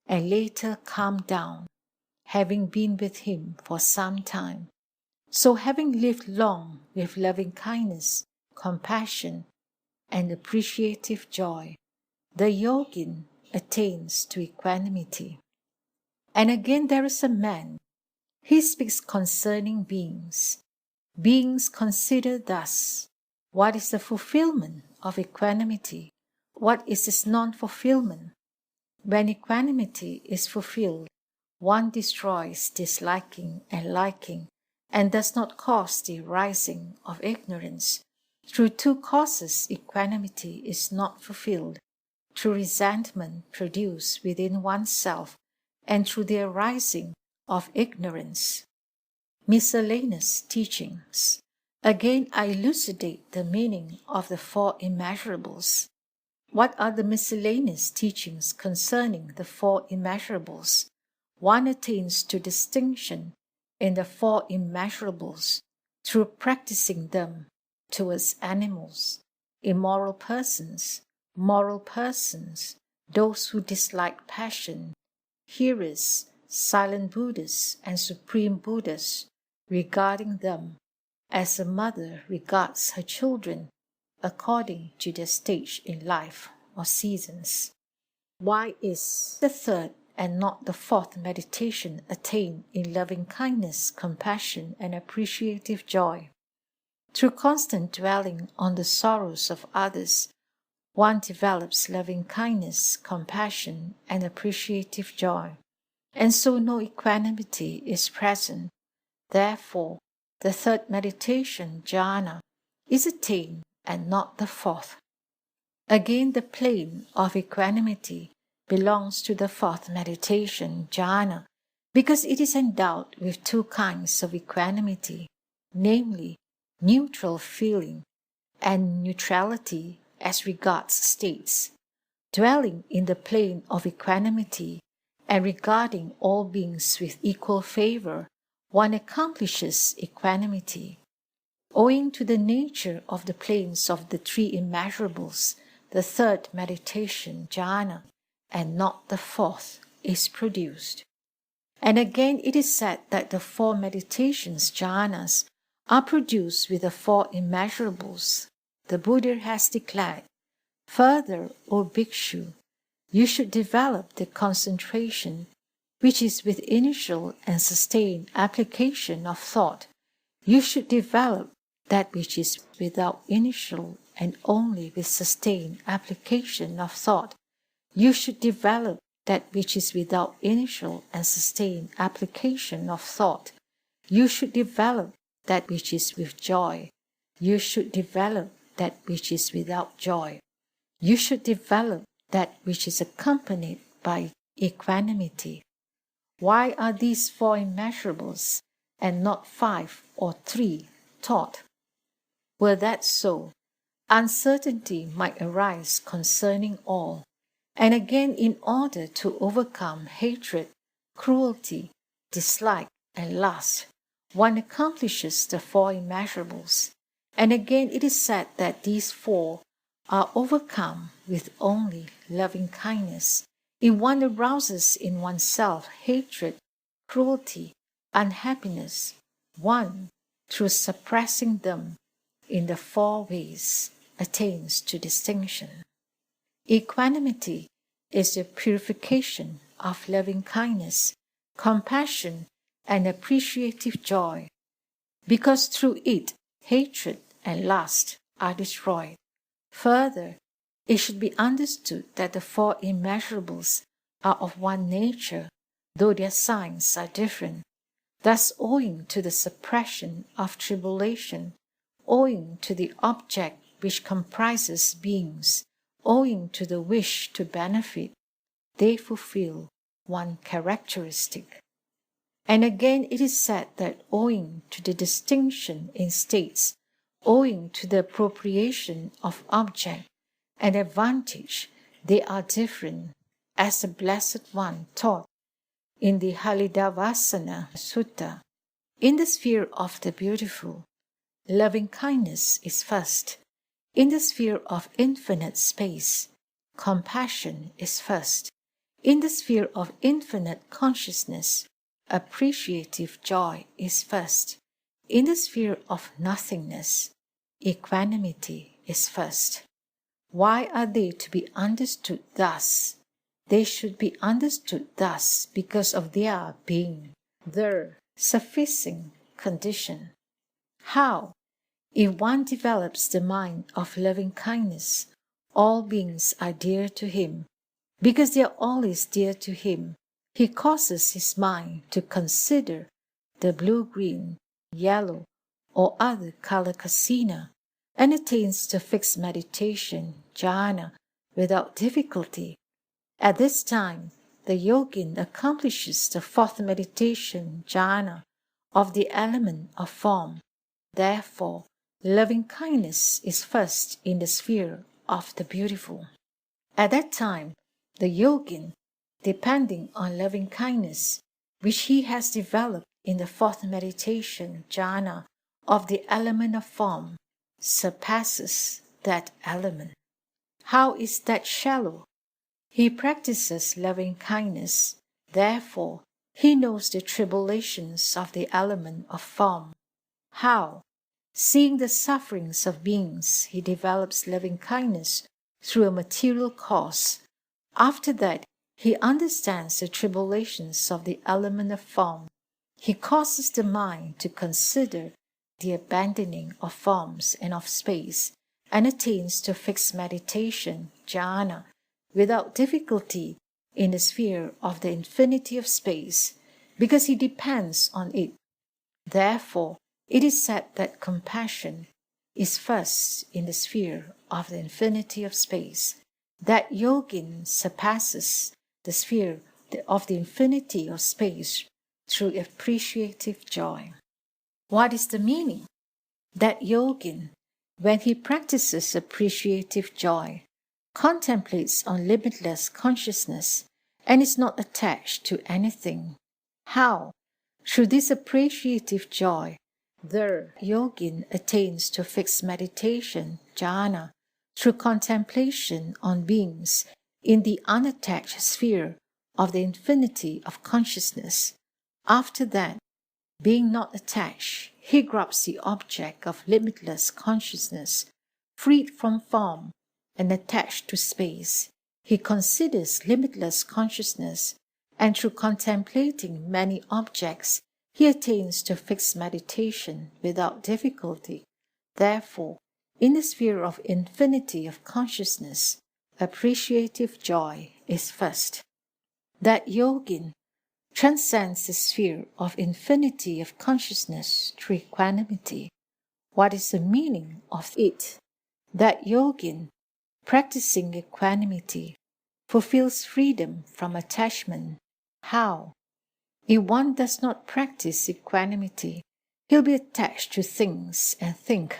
Speaker 1: and later calm down, having been with him for some time, so having lived long with loving-kindness, compassion, and appreciative joy, the yogin attains to equanimity. And again there is a man. He speaks concerning beings. Beings consider thus: what is the fulfillment of equanimity? What is its non-fulfillment? When equanimity is fulfilled, one destroys disliking and liking, and does not cause the rising of ignorance. Through two causes equanimity is not fulfilled: through resentment produced within oneself, and through the arising of ignorance. Miscellaneous teachings. Again I elucidate the meaning of the four immeasurables. What are the miscellaneous teachings concerning the four immeasurables? One attains to distinction in the four immeasurables through practicing them towards animals, immoral persons, moral persons, those who dislike passion, hearers, silent Buddhists, and supreme Buddhists, regarding them as a mother regards her children according to their stage in life or seasons. Why is the third and not the fourth meditation attained in loving-kindness, compassion, and appreciative joy? Through constant dwelling on the sorrows of others, one develops loving-kindness, compassion, and appreciative joy, and so no equanimity is present. Therefore, the third meditation, jhana, is attained and not the fourth. Again, the plane of equanimity belongs to the fourth meditation, jhana, because it is endowed with two kinds of equanimity, namely, neutral feeling and neutrality as regards states. Dwelling in the plane of equanimity and regarding all beings with equal favor, one accomplishes equanimity. Owing to the nature of the planes of the three immeasurables, the third meditation, jhana, and not the fourth, is produced. And again it is said that the four meditations, jhanas, are produced with the four immeasurables. The Buddha has declared, Further, O Bhikshu, you should develop the concentration which is with initial and sustained application of thought. You should develop that which is without initial and only with sustained application of thought. You should develop that which is without initial and sustained application of thought. You should develop that which is with joy. You should develop that which is without joy. You should develop that which is accompanied by equanimity. Why are these 4 immeasurables and not 5 or 3 taught? Were that so, uncertainty might arise concerning all. And again, in order to overcome hatred, cruelty, dislike, and lust, one accomplishes the 4 immeasurables. And again, it is said that these 4 are overcome with only loving kindness. If one arouses in oneself hatred, cruelty, unhappiness, one, through suppressing them in the 4 ways, attains to distinction. Equanimity is the purification of loving kindness, compassion, and appreciative joy, because through it hatred and lust are destroyed. Further, it should be understood that the 4 immeasurables are of one nature, though their signs are different. Thus, owing to the suppression of tribulation, owing to the object which comprises beings, owing to the wish to benefit, they fulfill one characteristic. And again, it is said that owing to the distinction in states, owing to the appropriation of object and advantage, they are different, as the Blessed One taught in the Halidavasana Sutta. In the sphere of the beautiful, loving kindness is first. In the sphere of infinite space, compassion is first. In the sphere of infinite consciousness, appreciative joy is first. In the sphere of nothingness, equanimity is first. Why are they to be understood thus? They should be understood thus because of their being their sufficing condition. How? If one develops the mind of loving kindness, all beings are dear to him. Because they are always dear to him, he causes his mind to consider the blue, green, yellow, or other color kasina, and attains to fixed meditation, jhana, without difficulty. At this time, the yogin accomplishes the 4th meditation, jhana, of the element of form. Therefore, loving kindness is first in the sphere of the beautiful. At that time, the yogin, depending on loving kindness, which he has developed in the 4th meditation, jhana, of the element of form, surpasses that element. How is that shallow? He practices loving kindness, therefore he knows the tribulations of the element of form. How? Seeing the sufferings of beings, he develops loving kindness through a material cause. After that, he understands the tribulations of the element of form. He causes the mind to consider the abandoning of forms and of space, and attains to fixed meditation, jhana, without difficulty in the sphere of the infinity of space, because he depends on it. Therefore, it is said that compassion is first in the sphere of the infinity of space. That yogin surpasses the sphere of the infinity of space through appreciative joy. What is the meaning? That yogin, when he practices appreciative joy, contemplates on limitless consciousness and is not attached to anything. How? Through this appreciative joy, the yogin attains to fixed meditation, jhana, through contemplation on beings in the unattached sphere of the infinity of consciousness. After that, being not attached, he grasps the object of limitless consciousness, freed from form, and attached to space, he considers limitless consciousness, and through contemplating many objects, he attains to fixed meditation without difficulty. Therefore, in the sphere of infinity of consciousness, appreciative joy is first. That yogin transcends the sphere of infinity of consciousness through equanimity. What is the meaning of it? That yogin, practicing equanimity, fulfills freedom from attachment. How? If one does not practice equanimity, he'll be attached to things and think,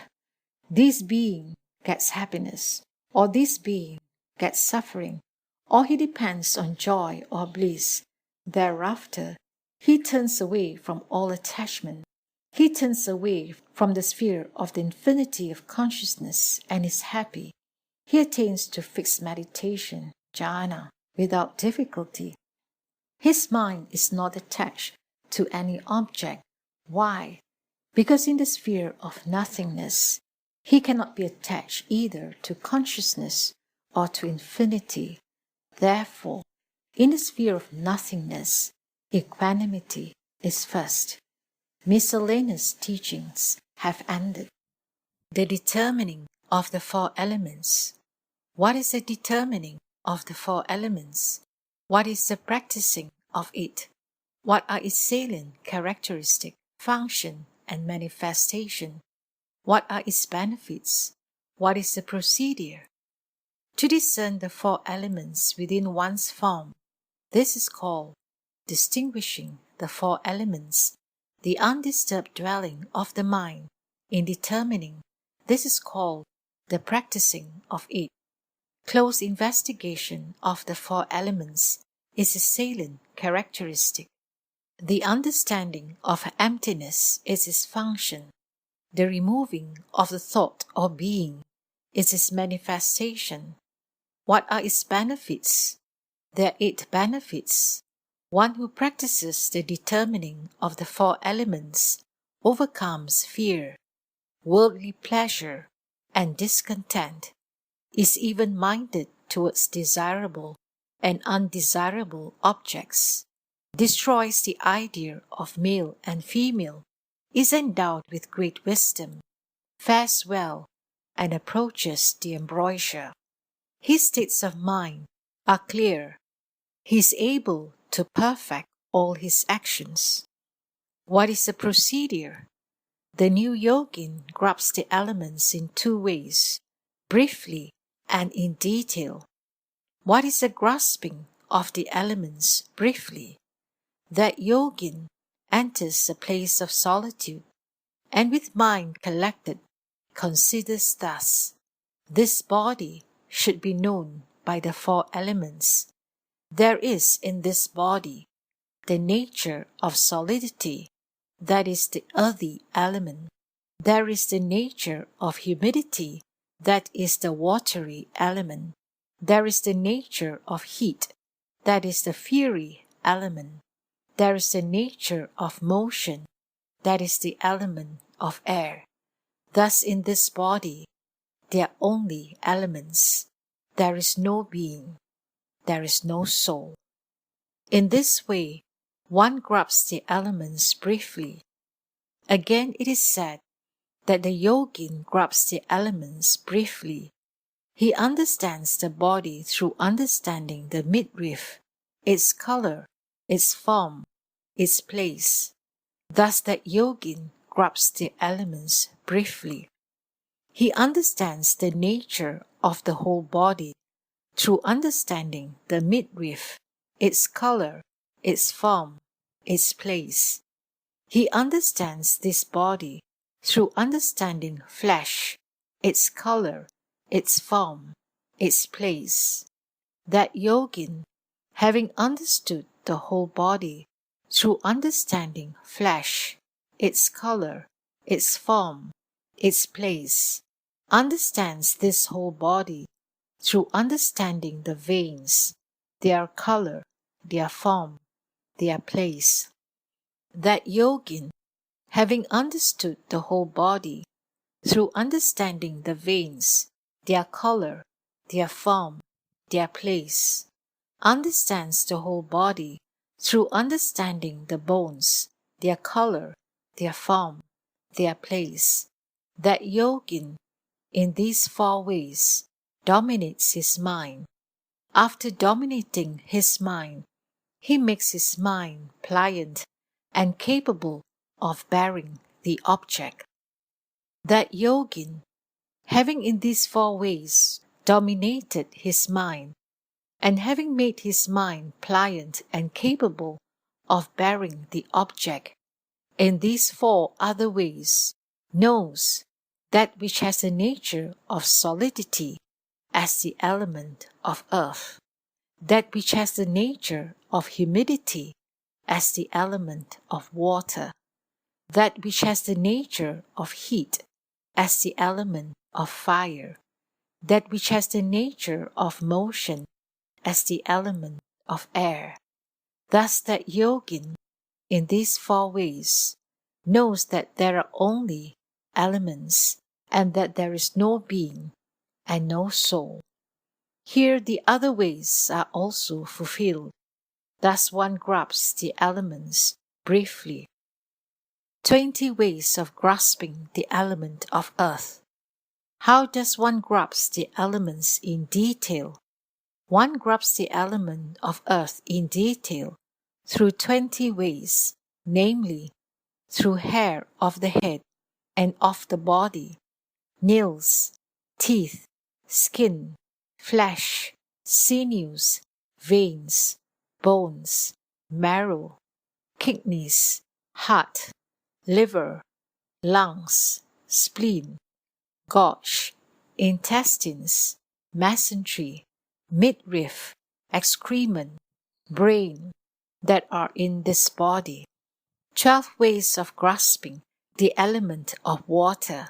Speaker 1: this being gets happiness, or this being gets suffering, or he depends on joy or bliss. Thereafter, he turns away from all attachment. He turns away from the sphere of the infinity of consciousness and is happy. He attains to fixed meditation, jhana, without difficulty. His mind is not attached to any object. Why? Because in the sphere of nothingness, he cannot be attached either to consciousness or to infinity. Therefore, in the sphere of nothingness, equanimity is first. Miscellaneous teachings have ended. The determining of the four elements. What is the determining of the four elements? What is the practicing of it? What are its salient characteristic, function, and manifestation? What are its benefits? What is the procedure? To discern the four elements within one's form, this is called distinguishing the four elements, the undisturbed dwelling of the mind. In determining, this is called the practicing of it. Close investigation of the four elements is a salient characteristic. The understanding of emptiness is its function. The removing of the thought or being is its manifestation. What are its benefits? There are 8 benefits. One who practices the determining of the four elements overcomes fear, worldly pleasure, and discontent, is even-minded towards desirable and undesirable objects, destroys the idea of male and female, is endowed with great wisdom, fares well, and approaches the embrasure. His states of mind are clear. He is able to perfect all his actions. What is the procedure? The new yogin grasps the elements in 2 ways, briefly and in detail. What is the grasping of the elements briefly? That yogin enters a place of solitude, and with mind collected, considers thus: this body should be known by the 4 elements. There is in this body the nature of solidity, that is the earthy element. There is the nature of humidity, that is the watery element. There is the nature of heat, that is the fiery element. There is the nature of motion, that is the element of air. Thus in this body, there are only elements. There is no being. There is no soul. In this way, one grasps the elements briefly. Again, it is said that the yogin grasps the elements briefly. He understands the body through understanding the midriff, its color, its form, its place. Thus that yogin grasps the elements briefly. He understands the nature of the whole body through understanding the midriff, its color, its form, its place. He understands this body through understanding flesh, its color, its form, its place. That yogin, having understood the whole body through understanding flesh, its color, its form, its place, understands this whole body through understanding the veins, their color, their form, their place. That yogin, having understood the whole body through understanding the veins, their color, their form, their place, understands the whole body through understanding the bones, their color, their form, their place. That yogin, in these four ways, dominates his mind. After dominating his mind, he makes his mind pliant and capable of bearing the object. That yogin, having in these four ways dominated his mind, and having made his mind pliant and capable of bearing the object, in these four other ways, knows that which has the nature of solidity as the element of earth, that which has the nature of humidity as the element of water, that which has the nature of heat as the element of fire, that which has the nature of motion as the element of air. Thus that yogin, in these four ways, knows that there are only elements and that there is no being and no soul. Here the other ways are also fulfilled. Thus one grasps the elements briefly. 20 ways of grasping the element of earth. How does one grasp the elements in detail? One grasps the element of earth in detail through 20 ways, namely, through hair of the head and of the body, nails, teeth, skin, flesh, sinews, veins, bones, marrow, kidneys, heart, liver, lungs, spleen, gorge, intestines, mesentery, midriff, excrement, brain, that are in this body. 12 ways of grasping the element of water.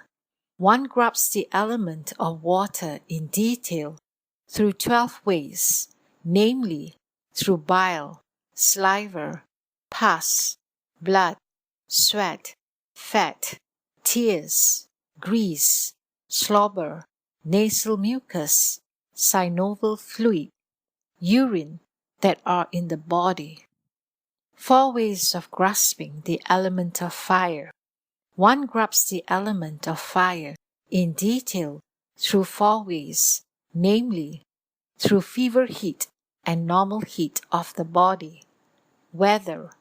Speaker 1: One grasps the element of water in detail through 12 ways, namely, through bile, saliva, pus, blood, sweat, fat, tears, grease, slobber, nasal mucus, synovial fluid, urine that are in the body. 4 ways of grasping the element of fire. One grasps the element of fire in detail through 4 ways, namely, through fever heat and normal heat of the body, weather,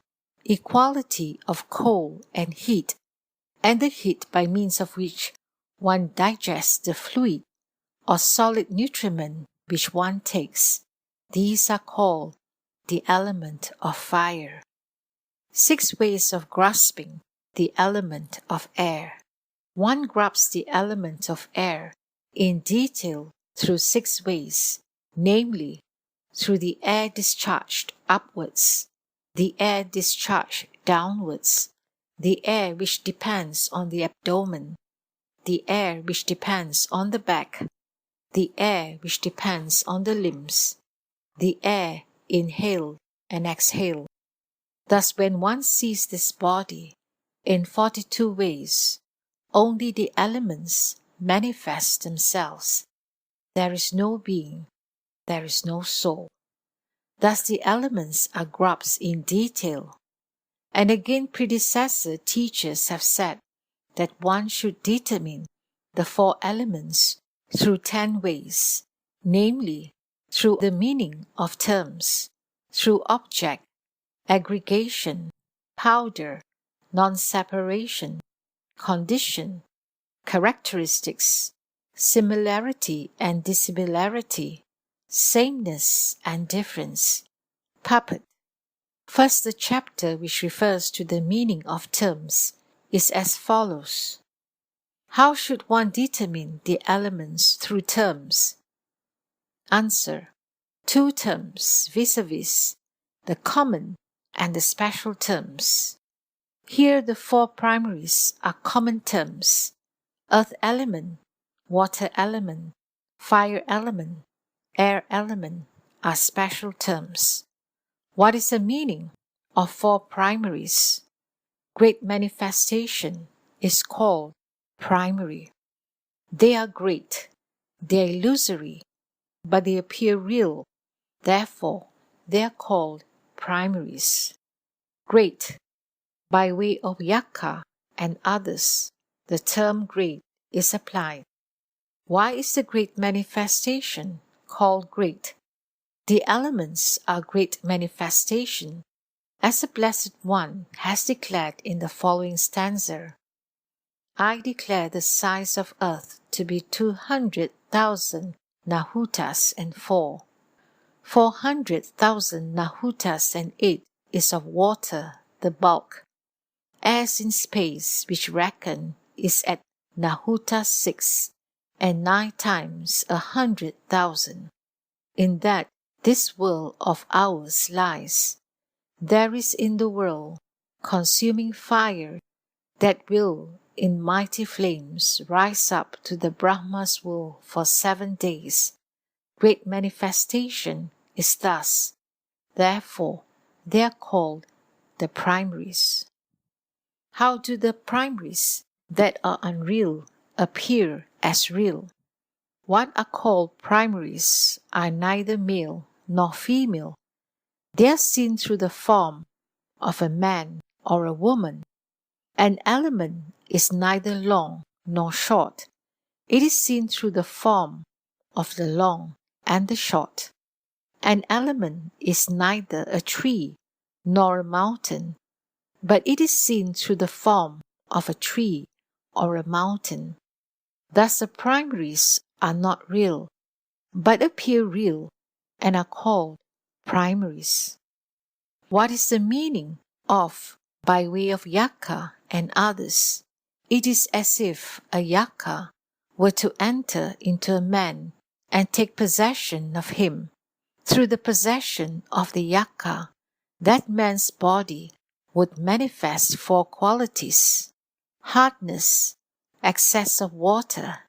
Speaker 1: equality of cold and heat, and the heat by means of which one digests the fluid or solid nutriment which one takes. These are called the element of fire. 6 ways of grasping the element of air. One grasps the element of air in detail through 6 ways, namely, through the air discharged upwards, the air discharged downwards, the air which depends on the abdomen, the air which depends on the back, the air which depends on the limbs, the air inhaled and exhaled. Thus when one sees this body in 42 ways, only the elements manifest themselves. There is no being, there is no soul. Thus the elements are grasped in detail. And again predecessor teachers have said that one should determine the 4 elements through 10 ways, namely, through the meaning of terms, through object, aggregation, powder, non-separation, condition, characteristics, similarity and dissimilarity, sameness and difference, puppet. First, the chapter which refers to the meaning of terms is as follows. How should one determine the elements through terms? Answer. 2 terms vis-a-vis, the common and the special terms. Here the 4 primaries are common terms: earth element, water element, fire element, air element are special terms. What is the meaning of 4 primaries? Great manifestation is called primary. They are great, they are illusory, but they appear real. Therefore, they are called primaries. Great. By way of Yakka and others, the term great is applied. Why is the great manifestation called great? The elements are great manifestation, as the Blessed One has declared in the following stanza. I declare the size of earth to be 200,000 nahutas and 4. 400,000 nahutas and 8 is of water, the bulk. As in space, which reckon is at nahuta 6 and 9 times 100,000. In that this world of ours lies, there is in the world consuming fire that will in mighty flames rise up to the Brahma's will for 7 days. Great manifestation is thus. Therefore, they are called the primaries. How do the primaries that are unreal appear as real? What are called primaries are neither male nor female. They are seen through the form of a man or a woman. An element is neither long nor short. It is seen through the form of the long and the short. An element is neither a tree nor a mountain, but it is seen through the form of a tree or a mountain. Thus the primaries are not real, but appear real and are called primaries. What is the meaning of by way of Yakka and others? It is as if a Yakka were to enter into a man and take possession of him. Through the possession of the Yakka, that man's body would manifest 4 qualities: hardness, excess of water,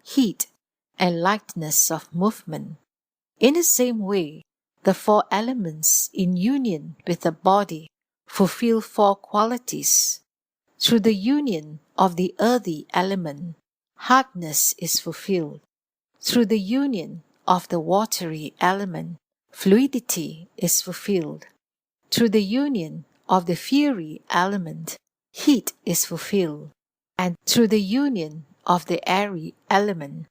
Speaker 1: heat, and lightness of movement. In the same way, the 4 elements in union with the body fulfill 4 qualities. Through the union of the earthy element, hardness is fulfilled. Through the union of the watery element, fluidity is fulfilled. Through the union of the fiery element, heat is fulfilled. And through the union of the airy element,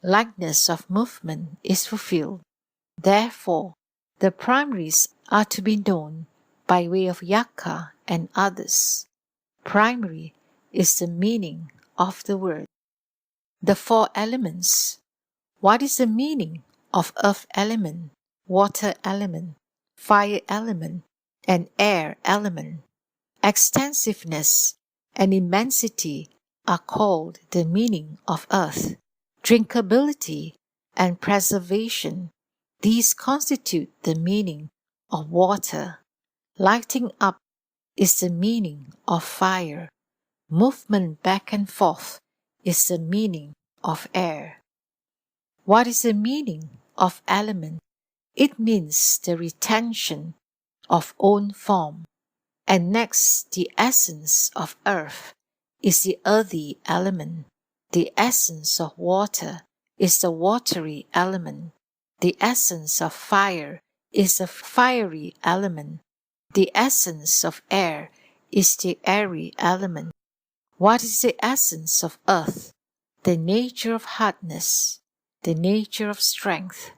Speaker 1: lightness of movement is fulfilled. Therefore, the primaries are to be known by way of Yakka and others. Primary is the meaning of the word. The 4 elements. What is the meaning of earth element, water element, fire element, and air element? Extensiveness and immensity are called the meaning of earth. Drinkability and preservation, these constitute the meaning of water. Lighting up is the meaning of fire. Movement back and forth is the meaning of air. What is the meaning of element? It means the retention of own form. And next, the essence of earth is the earthy element. The essence of water is the watery element. The essence of fire is the fiery element. The essence of air is the airy element. What is the essence of earth? The nature of hardness, the nature of strength,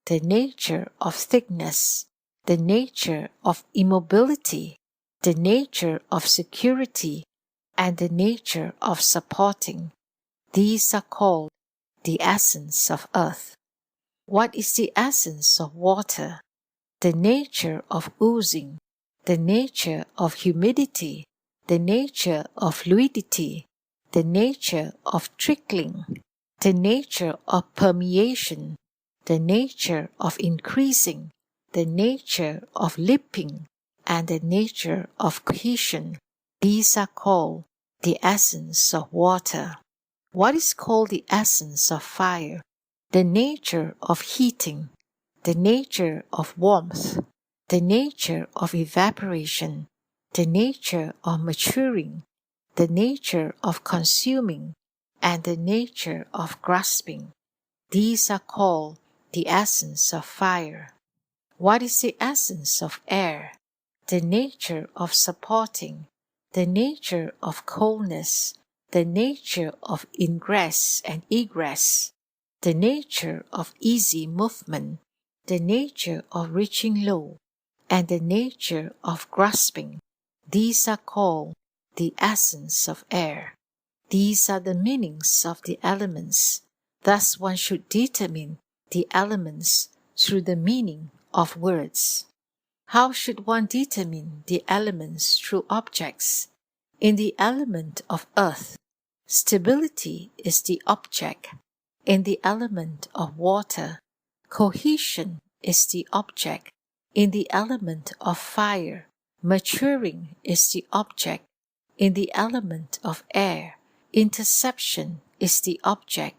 Speaker 1: the nature of thickness, the nature of immobility, the nature of security, and the nature of supporting. These are called the essence of earth. What is the essence of water? The nature of oozing, the nature of humidity, the nature of fluidity, the nature of trickling, the nature of permeation, the nature of increasing, the nature of leaping, and the nature of cohesion. These are called the essence of water. What is called the essence of fire? The nature of heating, the nature of warmth, the nature of evaporation, the nature of maturing, the nature of consuming, and the nature of grasping. These are called the essence of fire? What is the essence of air? The nature of supporting, the nature of coldness, the nature of ingress and egress, the nature of easy movement, the nature of reaching low, and the nature of grasping. These are called the essence of air. These are the meanings of the elements. Thus one should determine the elements through the meaning of words. How should one determine the elements through objects? In the element of earth, stability is the object. In the element of water, cohesion is the object. In the element of fire, maturing is the object. In the element of air, interception is the object.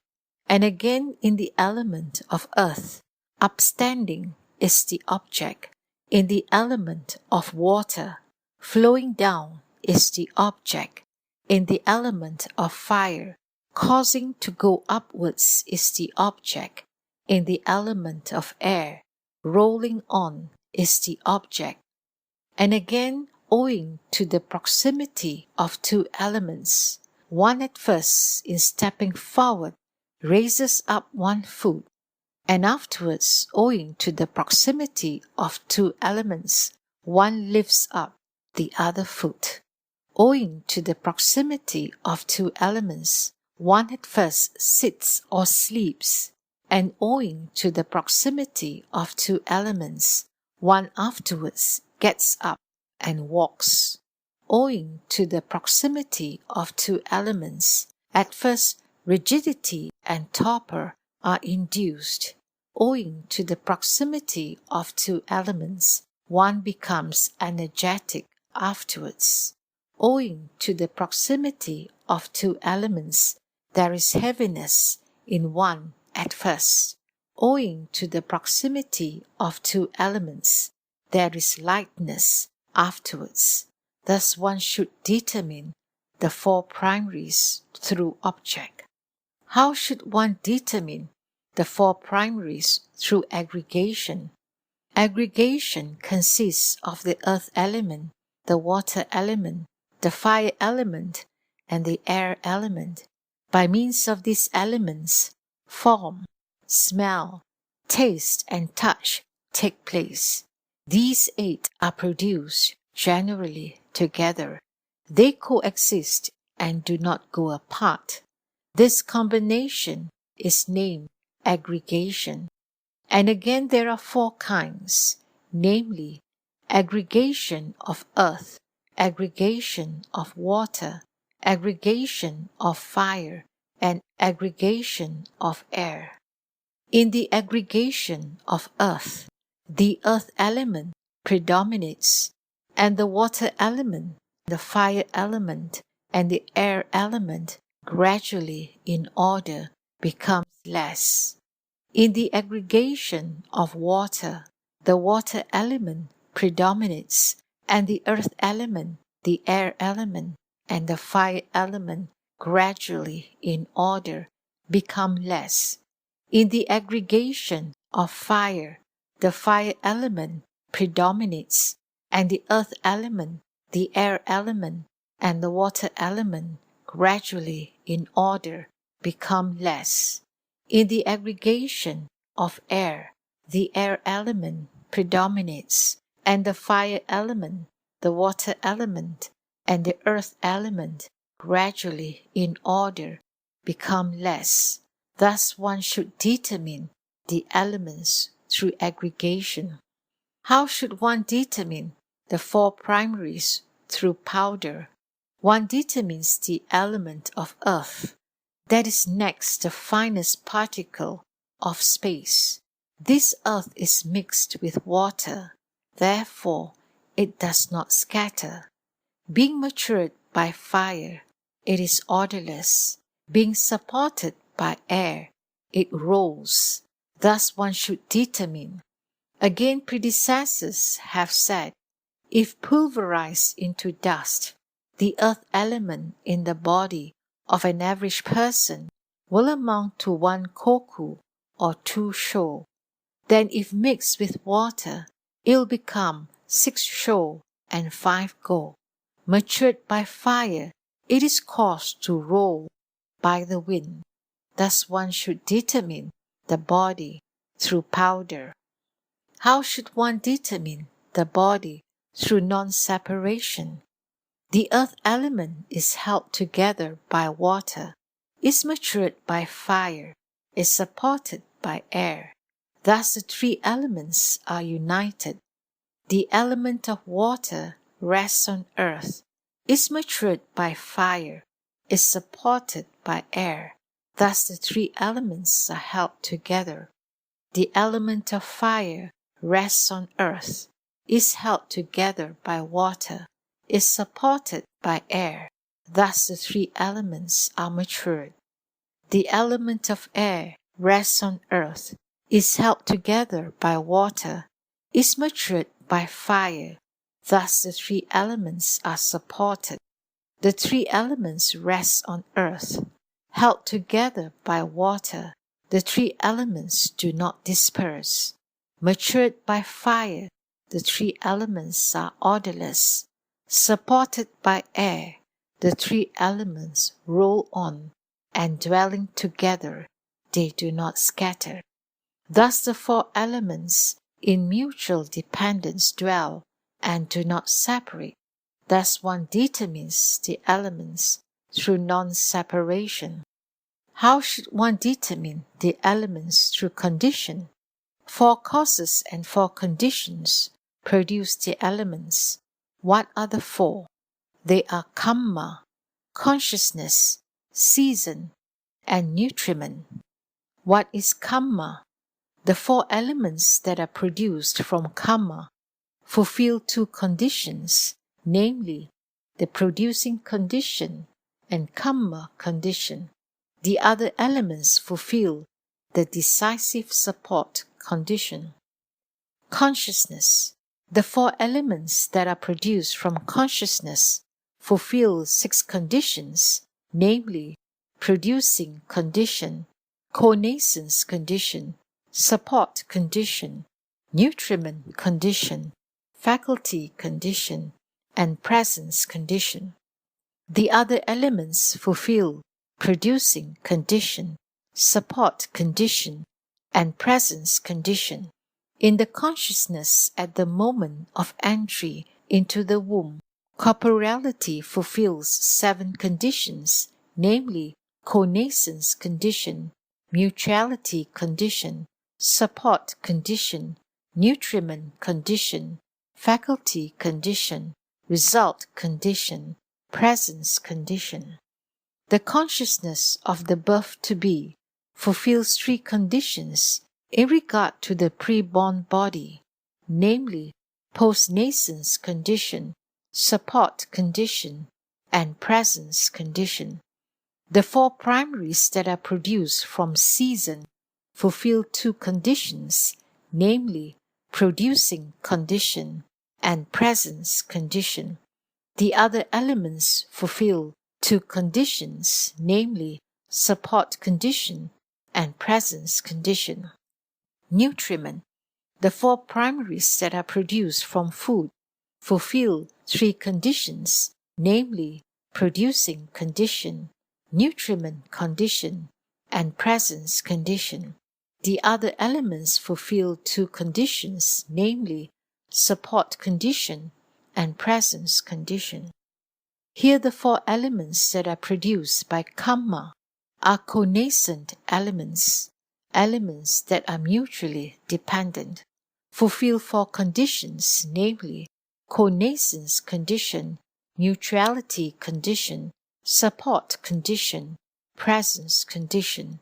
Speaker 1: And again in the element of earth, upstanding is the object. In the element of water, flowing down is the object. In the element of fire, causing to go upwards is the object. In the element of air, rolling on is the object. And again, owing to the proximity of two elements, one at first, in stepping forward, raises up one foot, and afterwards, owing to the proximity of two elements, one lifts up the other foot. Owing to the proximity of two elements, one at first sits or sleeps, and owing to the proximity of two elements, one afterwards gets up and walks. Owing to the proximity of two elements, at first rigidity and torpor are induced. Owing to the proximity of two elements, one becomes energetic afterwards. Owing to the proximity of two elements, there is heaviness in one at first. Owing to the proximity of two elements, there is lightness afterwards. Thus one should determine the four primaries through object. How should one determine the four primaries through aggregation? Aggregation consists of the earth element, the water element, the fire element, and the air element. By means of these elements, form, smell, taste, and touch take place. These eight are produced generally together. They coexist and do not go apart. This combination is named aggregation. And again there are four kinds, namely aggregation of earth, aggregation of water, aggregation of fire, and aggregation of air. In the aggregation of earth, the earth element predominates, and the water element, the fire element, and the air element gradually in order becomes less. In the aggregation of water, the water element predominates, and the earth element, the air element, and the fire element gradually in order become less. In the aggregation of fire, the fire element predominates, and the earth element, the air element, and the water element gradually in order become less. In the aggregation of air, the air element predominates, and the fire element, the water element, and the earth element gradually in order become less. Thus one should determine the elements through aggregation. How should one determine the four primaries through powder? One determines the element of earth, that is next the finest particle of space. This earth is mixed with water, therefore it does not scatter. Being matured by fire, it is odorless. Being supported by air, it rolls. Thus one should determine. Again, predecessors have said, if pulverized into dust, the earth element in the body of an average person will amount to 1 koku or 2 sho. Then if mixed with water, it'll become 6 sho and 5 go. Matured by fire, it is caused to roll by the wind. Thus one should determine the body through powder. How should one determine the body through non-separation? The earth element is held together by water, is matured by fire, is supported by air. Thus the 3 elements are united. The element of water rests on earth, is matured by fire, is supported by air. Thus the 3 elements are held together. The element of fire rests on earth, is held together by water, is supported by air. Thus the 3 elements are matured. The element of air rests on earth, is held together by water, is matured by fire. Thus the 3 elements are supported. The 3 elements rest on earth, held together by water. The 3 elements do not disperse. Matured by fire, the 3 elements are odorless. Supported by air, the 3 elements roll on, and dwelling together, they do not scatter. Thus the 4 elements in mutual dependence dwell and do not separate. Thus one determines the elements through non-separation. How should one determine the elements through condition? 4 causes and 4 conditions produce the elements. What are the 4? They are kamma, consciousness, season, and nutriment. What is kamma? The 4 elements that are produced from kamma fulfill 2 conditions, namely, the producing condition and kamma condition. The other elements fulfill the decisive support condition. Consciousness. The 4 elements that are produced from consciousness fulfill 6 conditions, namely, producing condition, connaissance condition, support condition, nutriment condition, faculty condition, and presence condition. The other elements fulfill producing condition, support condition, and presence condition. In the consciousness at the moment of entry into the womb, corporeality fulfills 7 conditions, namely connaissance condition, mutuality condition, support condition, nutriment condition, faculty condition, result condition, presence condition. The consciousness of the birth-to-be fulfills 3 conditions in regard to the pre-born body, namely post-nascence condition, support condition, and presence condition. The 4 primaries that are produced from season fulfill 2 conditions, namely producing condition and presence condition. The other elements fulfill 2 conditions, namely support condition and presence condition. Nutriment. The 4 primaries that are produced from food fulfill 3 conditions, namely producing condition, nutriment condition, and presence condition. The other elements fulfill 2 conditions, namely support condition and presence condition. Here the 4 elements that are produced by kamma are connascent elements, elements that are mutually dependent, fulfill 4 conditions, namely connaissance condition, mutuality condition, support condition, presence condition.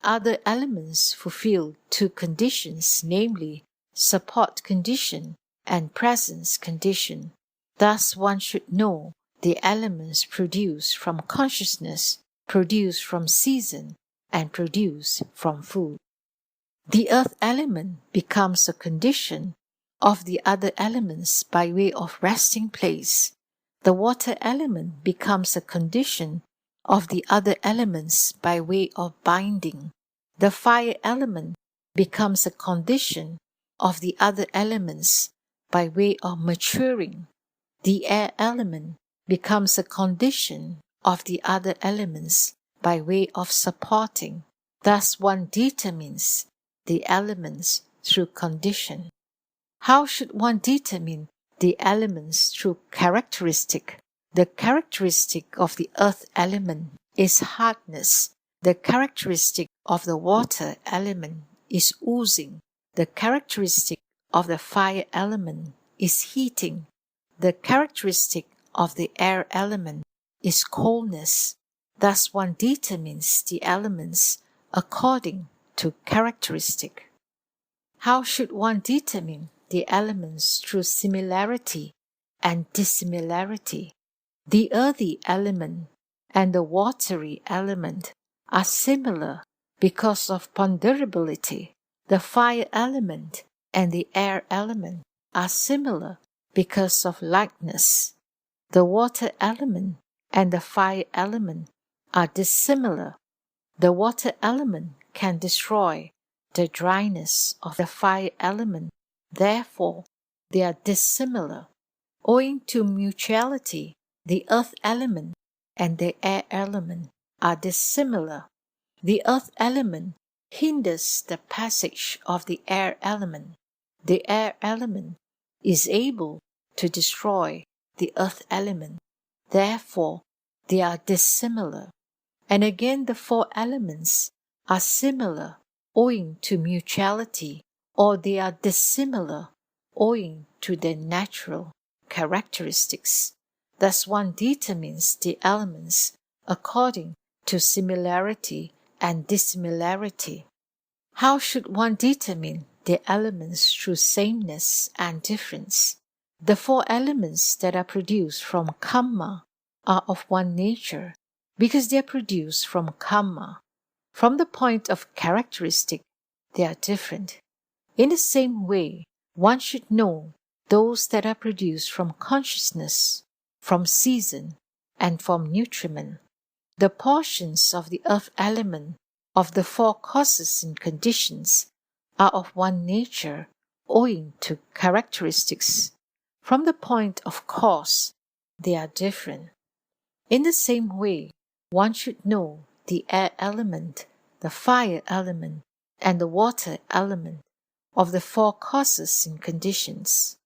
Speaker 1: Other elements fulfill 2 conditions, namely support condition and presence condition. Thus one should know the elements produced from consciousness, produced from season, and produced from food. The earth element becomes a condition of the other elements by way of resting place. The water element becomes a condition of the other elements by way of binding. The fire element becomes a condition of the other elements by way of maturing. The air element becomes a condition of the other elements by way of supporting. Thus one determines the elements through condition. How should one determine the elements through characteristic? The characteristic of the earth element is hardness. The characteristic of the water element is oozing. The characteristic of the fire element is heating. The characteristic of the air element is coldness. Thus one determines the elements according to characteristic. How should one determine the elements through similarity and dissimilarity? The earthy element and the watery element are similar because of ponderability. The fire element and the air element are similar because of lightness. The water element and the fire element are dissimilar. The water element can destroy the dryness of the fire element. Therefore, they are dissimilar. Owing to mutuality, the earth element and the air element are dissimilar. The earth element hinders the passage of the air element. The air element is able to destroy the earth element. Therefore, they are dissimilar. And again, the four elements are similar owing to mutuality, or they are dissimilar owing to their natural characteristics. Thus one determines the elements according to similarity and dissimilarity. How should one determine the elements through sameness and difference? The four elements that are produced from karma are of one nature because they are produced from karma. From the point of characteristic, they are different. In the same way, one should know those that are produced from consciousness, from season, and from nutriment. The portions of the earth element of the four causes and conditions are of one nature owing to characteristics. From the point of cause, they are different. In the same way, one should know the air element, the fire element, and the water element of the four causes and conditions.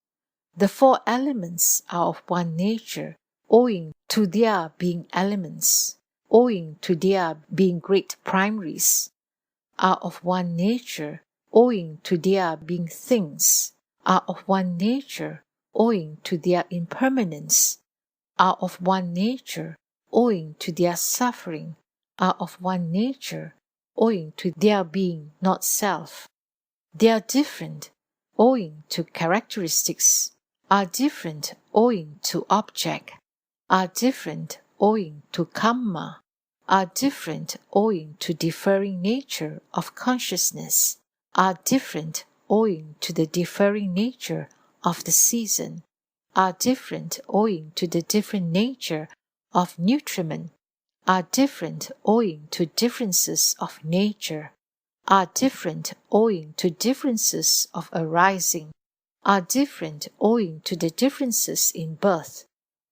Speaker 1: The four elements are of one nature owing to their being elements, owing to their being great primaries, are of one nature owing to their being things, are of one nature owing to their impermanence, are of one nature owing to their suffering, are of one nature owing to their being not self. They are different owing to characteristics, are different owing to object, are different owing to karma, are different owing to differing nature of consciousness, are different owing to the differing nature of the season, are different owing to the different nature of nutriment, are different owing to differences of nature, are different owing to differences of arising, are different owing to the differences in birth,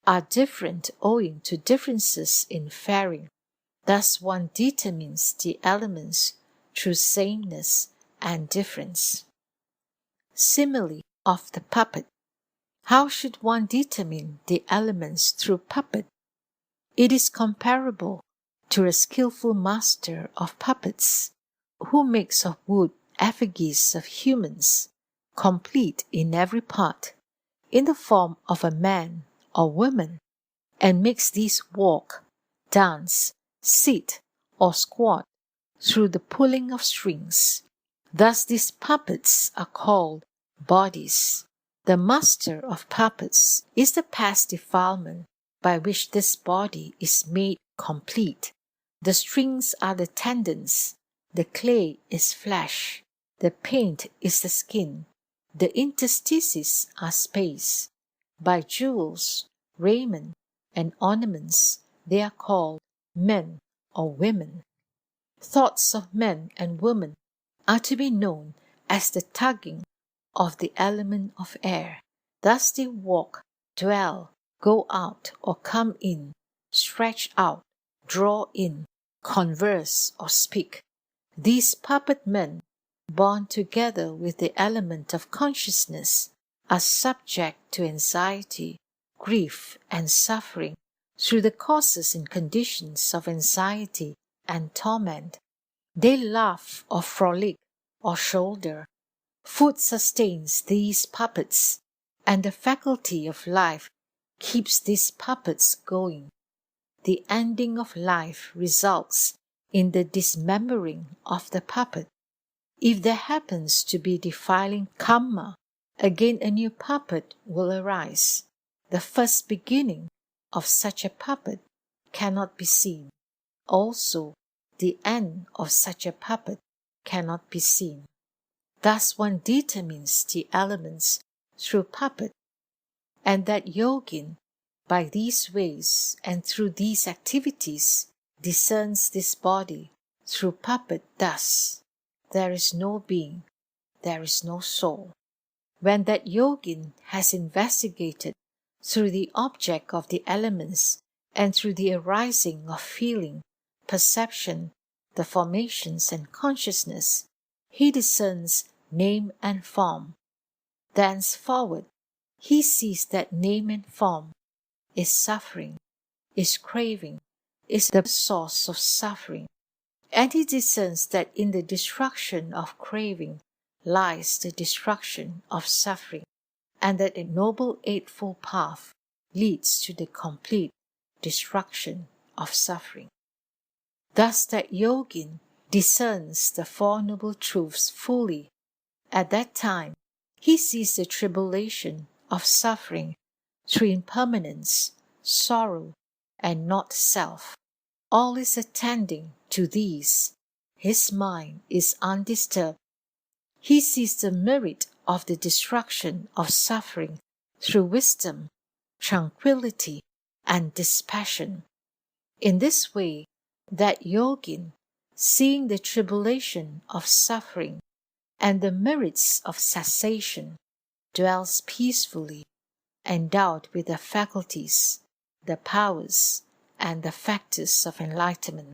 Speaker 1: are different owing to differences in faring. Thus one determines the elements through sameness and difference. Simile of the puppet. How should one determine the elements through puppet? It is comparable to a skillful master of puppets, who makes of wood effigies of humans, complete in every part, in the form of a man or woman, and makes these walk, dance, sit, or squat through the pulling of strings. Thus these puppets are called bodies. The master of puppets is the past defilement by which this body is made complete. The strings are the tendons, the clay is flesh, the paint is the skin, the interstices are space. By jewels, raiment, and ornaments they are called men or women. Thoughts of men and women are to be known as the tugging of the element of air. Thus they walk, dwell, go out or come in, stretch out, draw in, converse or speak. These puppet men, born together with the element of consciousness, are subject to anxiety, grief, and suffering through the causes and conditions of anxiety and torment. They laugh or frolic or shoulder. Food sustains these puppets, and the faculty of life keeps these puppets going. The ending of life results in the dismembering of the puppet. If there happens to be defiling karma, again a new puppet will arise. The first beginning of such a puppet cannot be seen. Also, the end of such a puppet cannot be seen. Thus one determines the elements through puppet, and that yogin, by these ways and through these activities, discerns this body through puppet thus: there is no being, there is no soul. When that yogin has investigated through the object of the elements and through the arising of feeling, perception, the formations and consciousness, he discerns name and form. Thenceforward, he sees that name and form is suffering, is craving, is the source of suffering. And he discerns that in the destruction of craving lies the destruction of suffering, and that a noble eightfold path leads to the complete destruction of suffering. Thus that yogin discerns the Four Noble Truths fully. At that time, he sees the tribulation of suffering through impermanence, sorrow, and not self. All is attending to these. His mind is undisturbed. He sees the merit of the destruction of suffering through wisdom, tranquility, and dispassion. In this way, that yogin, seeing the tribulation of suffering and the merits of cessation, dwells peacefully, endowed with the faculties, the powers, and the factors of enlightenment.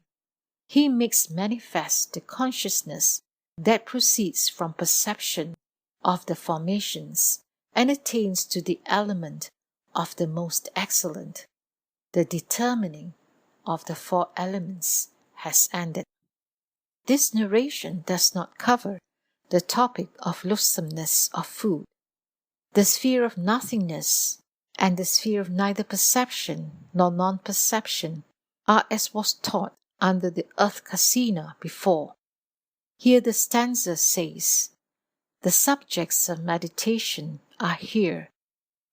Speaker 1: He makes manifest the consciousness that proceeds from perception of the formations and attains to the element of the most excellent. The determining of the four elements has ended. This narration does not cover the topic of loathsomeness of food. The sphere of nothingness and the sphere of neither perception nor non-perception are as was taught under the earth kasina before. Here the stanza says, the subjects of meditation are here,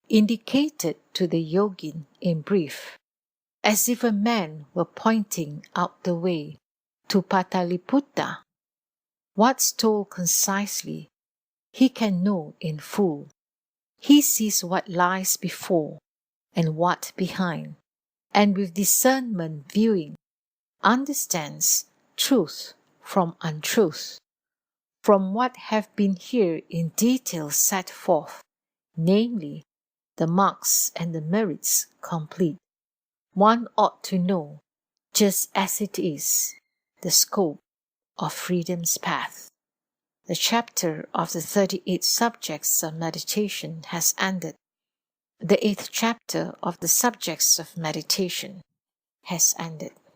Speaker 1: indicated to the yogin in brief, as if a man were pointing out the way to Pataliputta. What's told concisely, he can know in full. He sees what lies before and what behind, and with discernment viewing, understands truth from untruth, from what have been here in detail set forth, namely, the marks and the merits complete. One ought to know, just as it is, the scope of freedom's path. The chapter of the 38 subjects of meditation has ended. The 8th chapter of the subjects of meditation has ended.